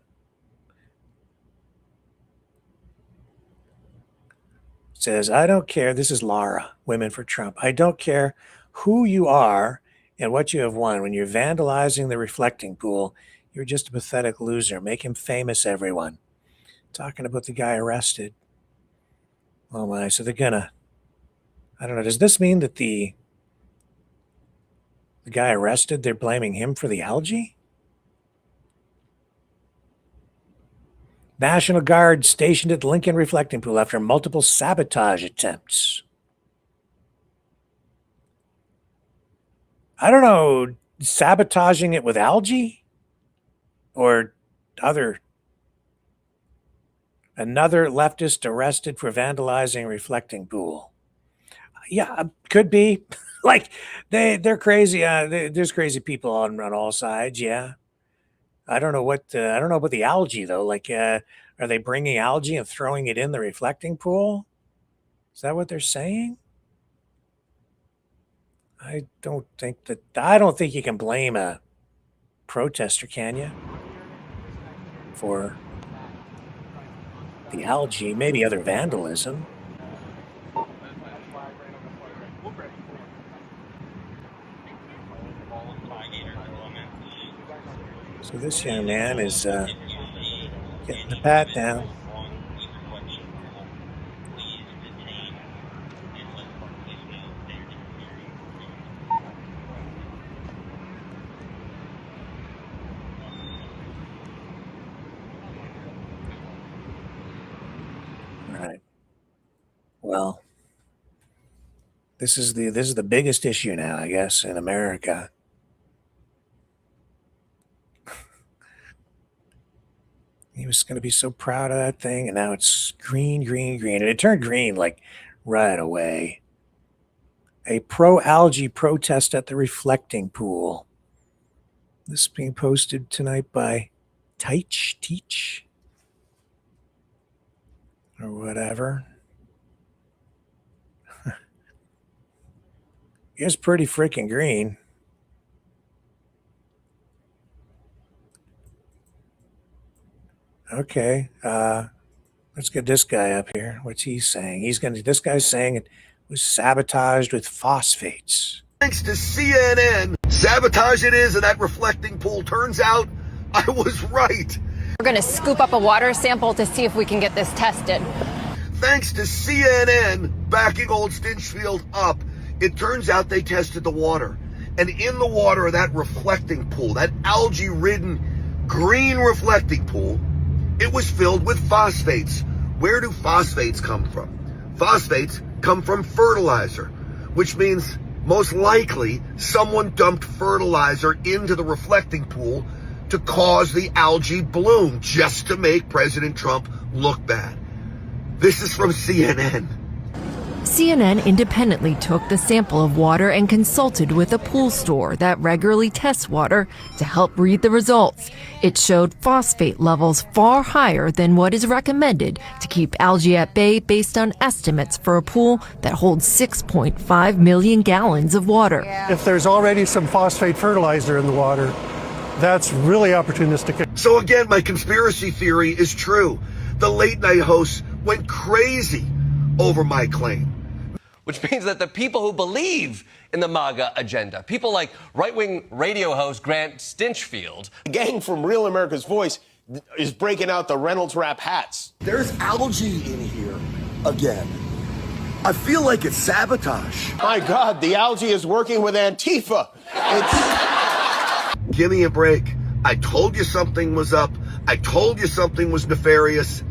S2: Says, I don't care. This is Lara, Women for Trump. I don't care who you are and what you have won. When you're vandalizing the reflecting pool, you're just a pathetic loser. Make him famous, everyone. Talking about the guy arrested. Oh my, so they're gonna, I don't know, does this mean that the guy arrested, they're blaming him for the algae? National Guard stationed at Lincoln reflecting pool after multiple sabotage attempts. I don't know, sabotaging it with algae or another leftist arrested for vandalizing reflecting pool. Yeah, could be. Like they're crazy. There's crazy people on all sides. Yeah, I don't know what. I don't know about the algae though. Like, are they bringing algae and throwing it in the reflecting pool? Is that what they're saying? I don't think you can blame a protester, can you? For the algae, maybe other vandalism. So this young man is getting the pat down. All right. Well, this is the biggest issue now, I guess, in America. He was going to be so proud of that thing, and now it's green, green, green. And it turned green, like, right away. A pro-algae protest at the reflecting pool. This is being posted tonight by Teach, or whatever. It's pretty freaking green. Okay, let's get this guy up here. What's he saying? This guy's saying it was sabotaged with phosphates.
S9: Thanks to CNN, sabotage it is, and that reflecting pool. Turns out I was right.
S10: We're going to scoop up a water sample to see if we can get this tested.
S9: Thanks to CNN backing old Stinchfield up, it turns out they tested the water. And in the water of that reflecting pool, that algae-ridden green reflecting pool, it was filled with phosphates. Where do phosphates come from? Phosphates come from fertilizer, which means most likely someone dumped fertilizer into the reflecting pool to cause the algae bloom just to make President Trump look bad. This is from CNN.
S11: CNN independently took the sample of water and consulted with a pool store that regularly tests water to help read the results. It showed phosphate levels far higher than what is recommended to keep algae at bay based on estimates for a pool that holds 6.5 million gallons of water.
S12: If there's already some phosphate fertilizer in the water, that's really opportunistic.
S9: So again, my conspiracy theory is true. The late night hosts went crazy over my claim.
S13: Which means that the people who believe in the MAGA agenda, people like right-wing radio host Grant Stinchfield.
S14: The gang from Real America's Voice is breaking out the Reynolds Wrap hats.
S9: There's algae in here again. I feel like it's sabotage.
S14: My God, the algae is working with Antifa.
S9: Give me a break. I told you something was up. I told you something was nefarious.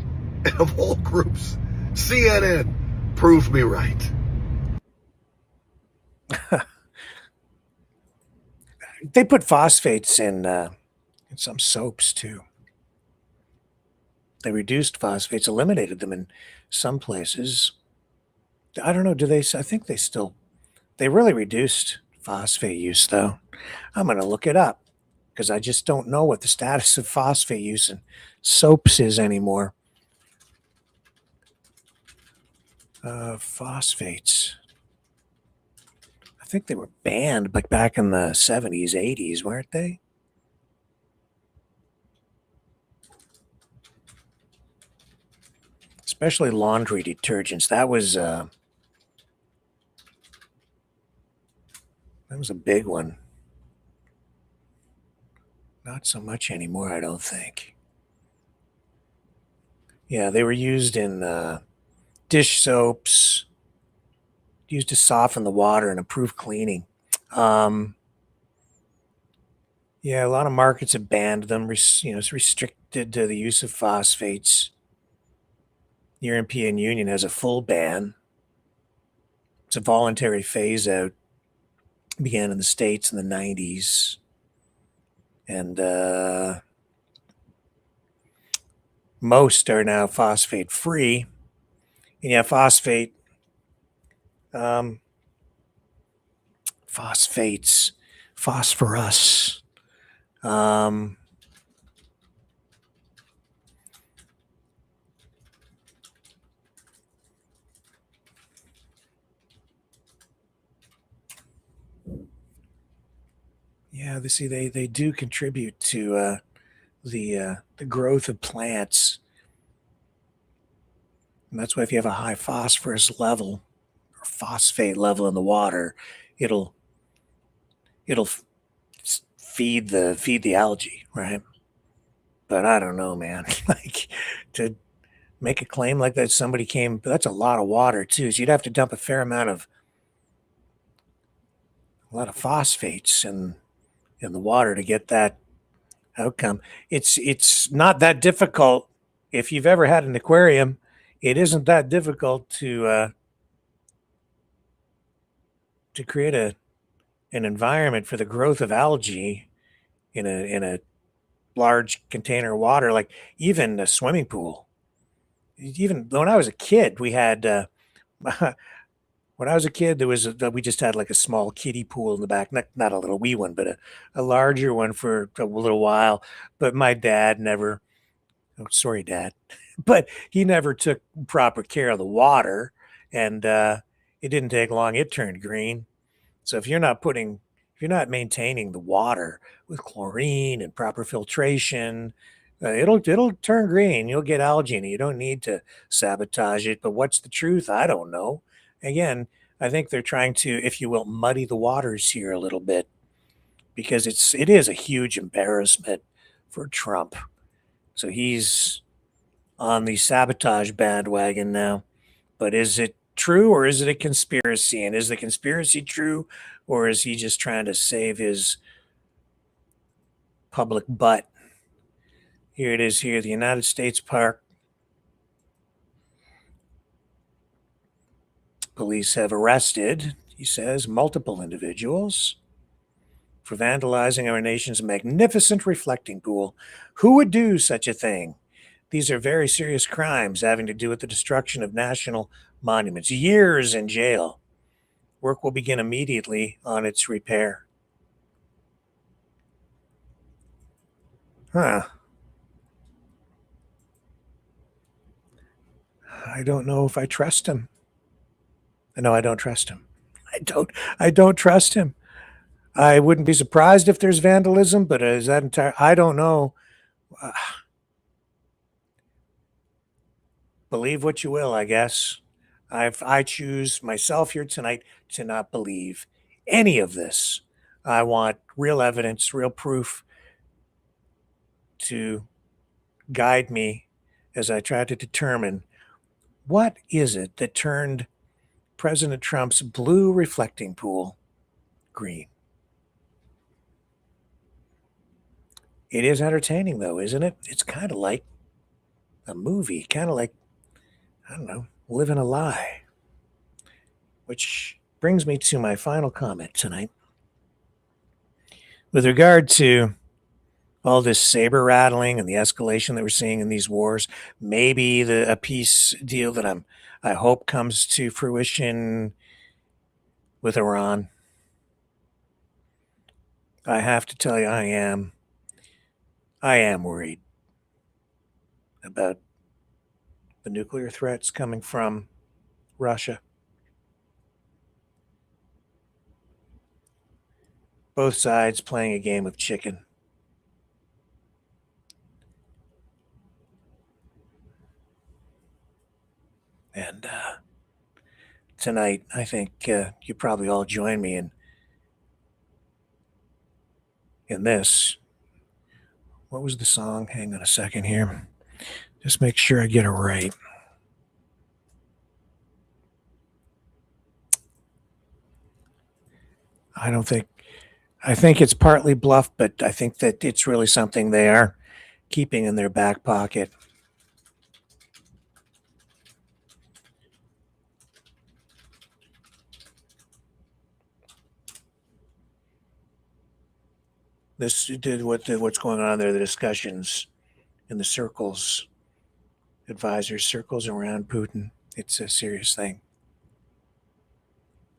S9: And of all groups, CNN proved me right.
S2: They put phosphates in And some soaps too. They reduced phosphates, eliminated them in some places. I don't know. Do they? I think they really reduced phosphate use, though. I'm going to look it up because I just don't know what the status of phosphate use in soaps is anymore. Phosphates. I think they were banned like back in the 70s, 80s, weren't they? Especially laundry detergents. That was a big one. Not so much anymore, I don't think. Yeah, they were used in dish soaps, used to soften the water and improve cleaning. Yeah, a lot of markets have banned them. It's restricted to the use of phosphates. The European Union has a full ban. It's a voluntary phase out. It began in the States in the 90s. And most are now phosphate free. And yeah, phosphates, phosphorus. Yeah, they do contribute to the growth of plants, and that's why if you have a high phosphorus level or phosphate level in the water, it'll feed the algae, right? But I don't know, man. Like to make a claim like that, that's a lot of water too. So you'd have to dump a lot of phosphates in the water to get that outcome. It's not that difficult. If you've ever had an aquarium, it isn't that difficult to create an environment for the growth of algae in a large container of water, like even a swimming pool. Even when I was a kid, we had when I was a kid, we just had like a small kiddie pool in the back, not a little wee one, but a larger one for a little while. But my dad never, oh, sorry, Dad, but he never took proper care of the water, and it didn't take long; it turned green. So if you're not maintaining the water with chlorine and proper filtration, it'll turn green. You'll get algae in it. You don't need to sabotage it. But what's the truth? I don't know. Again, I think they're trying to, if you will, muddy the waters here a little bit because it is a huge embarrassment for Trump. So he's on the sabotage bandwagon now. But is it true or is it a conspiracy? And is the conspiracy true or is he just trying to save his public butt? Here it is here, the United States Park. Police have arrested, he says, multiple individuals for vandalizing our nation's magnificent reflecting pool. Who would do such a thing? These are very serious crimes having to do with the destruction of national monuments. Years in jail. Work will begin immediately on its repair. Huh. I don't know if I trust him. No, I don't trust him. I don't trust him. I wouldn't be surprised if there's vandalism, but is that entire? I don't know. Believe what you will, I guess. I choose myself here tonight to not believe any of this. I want real evidence, real proof to guide me as I try to determine what is it that turned President Trump's blue reflecting pool green. It is entertaining, though, isn't it? It's kind of like a movie, kind of like, I don't know, living a lie. Which brings me to my final comment tonight. With regard to all this saber rattling and the escalation that we're seeing in these wars, maybe a peace deal that I hope comes to fruition with Iran. I have to tell you, I am worried about the nuclear threats coming from Russia. Both sides playing a game of chicken. And tonight, I think you probably all join me in this. What was the song? Hang on a second here. Just make sure I get it right. I think it's partly bluff, but I think that it's really something they are keeping in their back pocket. This did what's going on there, the discussions in the circles, advisors circles around Putin. It's a serious thing.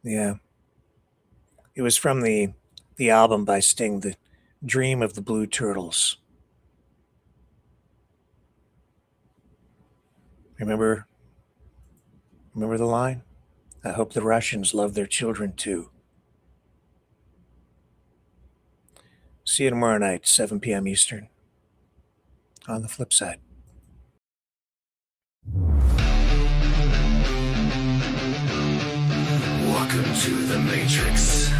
S2: Yeah. It was from the album by Sting, The Dream of the Blue Turtles. Remember the line? I hope the Russians love their children too. See you tomorrow night, 7 p.m. Eastern, on the flip side.
S8: Welcome to the Matrix.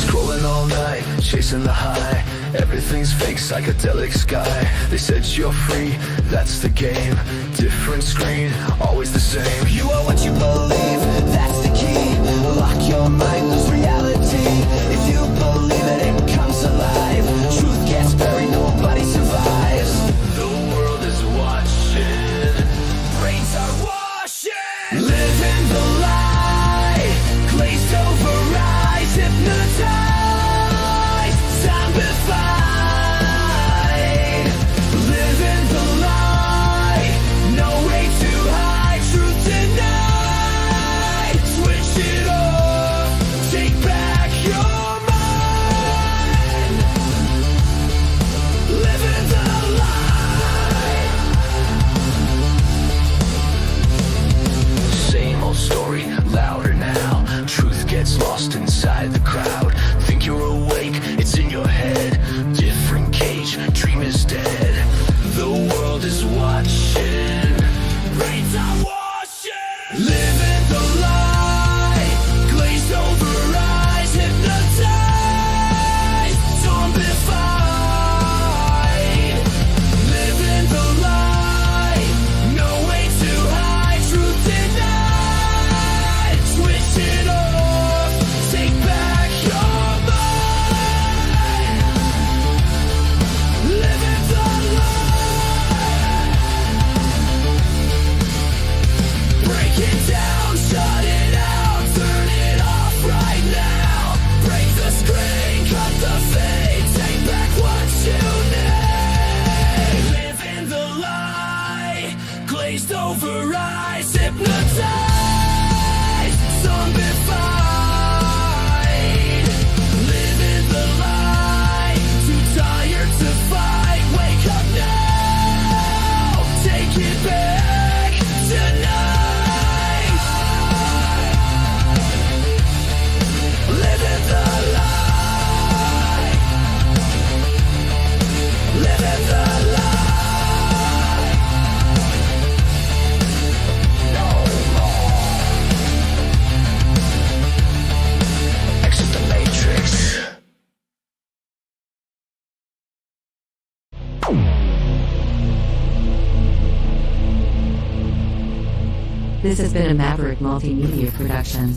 S8: Scrolling all night, chasing the high. Everything's fake, psychedelic sky. They said you're free, that's the game. Different screen, always the same. You are what you believe, that's the key. Lock your mind, lose reality. If you believe it, it comes alive. Truth gets buried, nobody survives. The world is watching, brains are washing. Living the lie, glazed over eyes, hypnotized, zombified. Living the lie, no way to hide, truth denied. Switch it off, take back your mind. Living the lie. Same old story, louder now. Truth gets lost inside the crowd. Think you're awake, it's in your head. Different cage, dream is dead. The world is watching, brains are washing. Living the lie, glazed over eyes, hypnotized, zombified. Living the lie, no way to hide, truth denied. Switch it off, take back your mind. Living the lie. Break it down, shut it out, turn it off right now. Break the screen, cut the fade, take back what you need. Living the lie, glazed over eyes, hypnotized, zombified. Living the lie, too tired to fight. Wake up now, take it back tonight. Living the lie, living the lie. No more. Exit the Matrix.
S11: This has been a Maverick Multimedia production.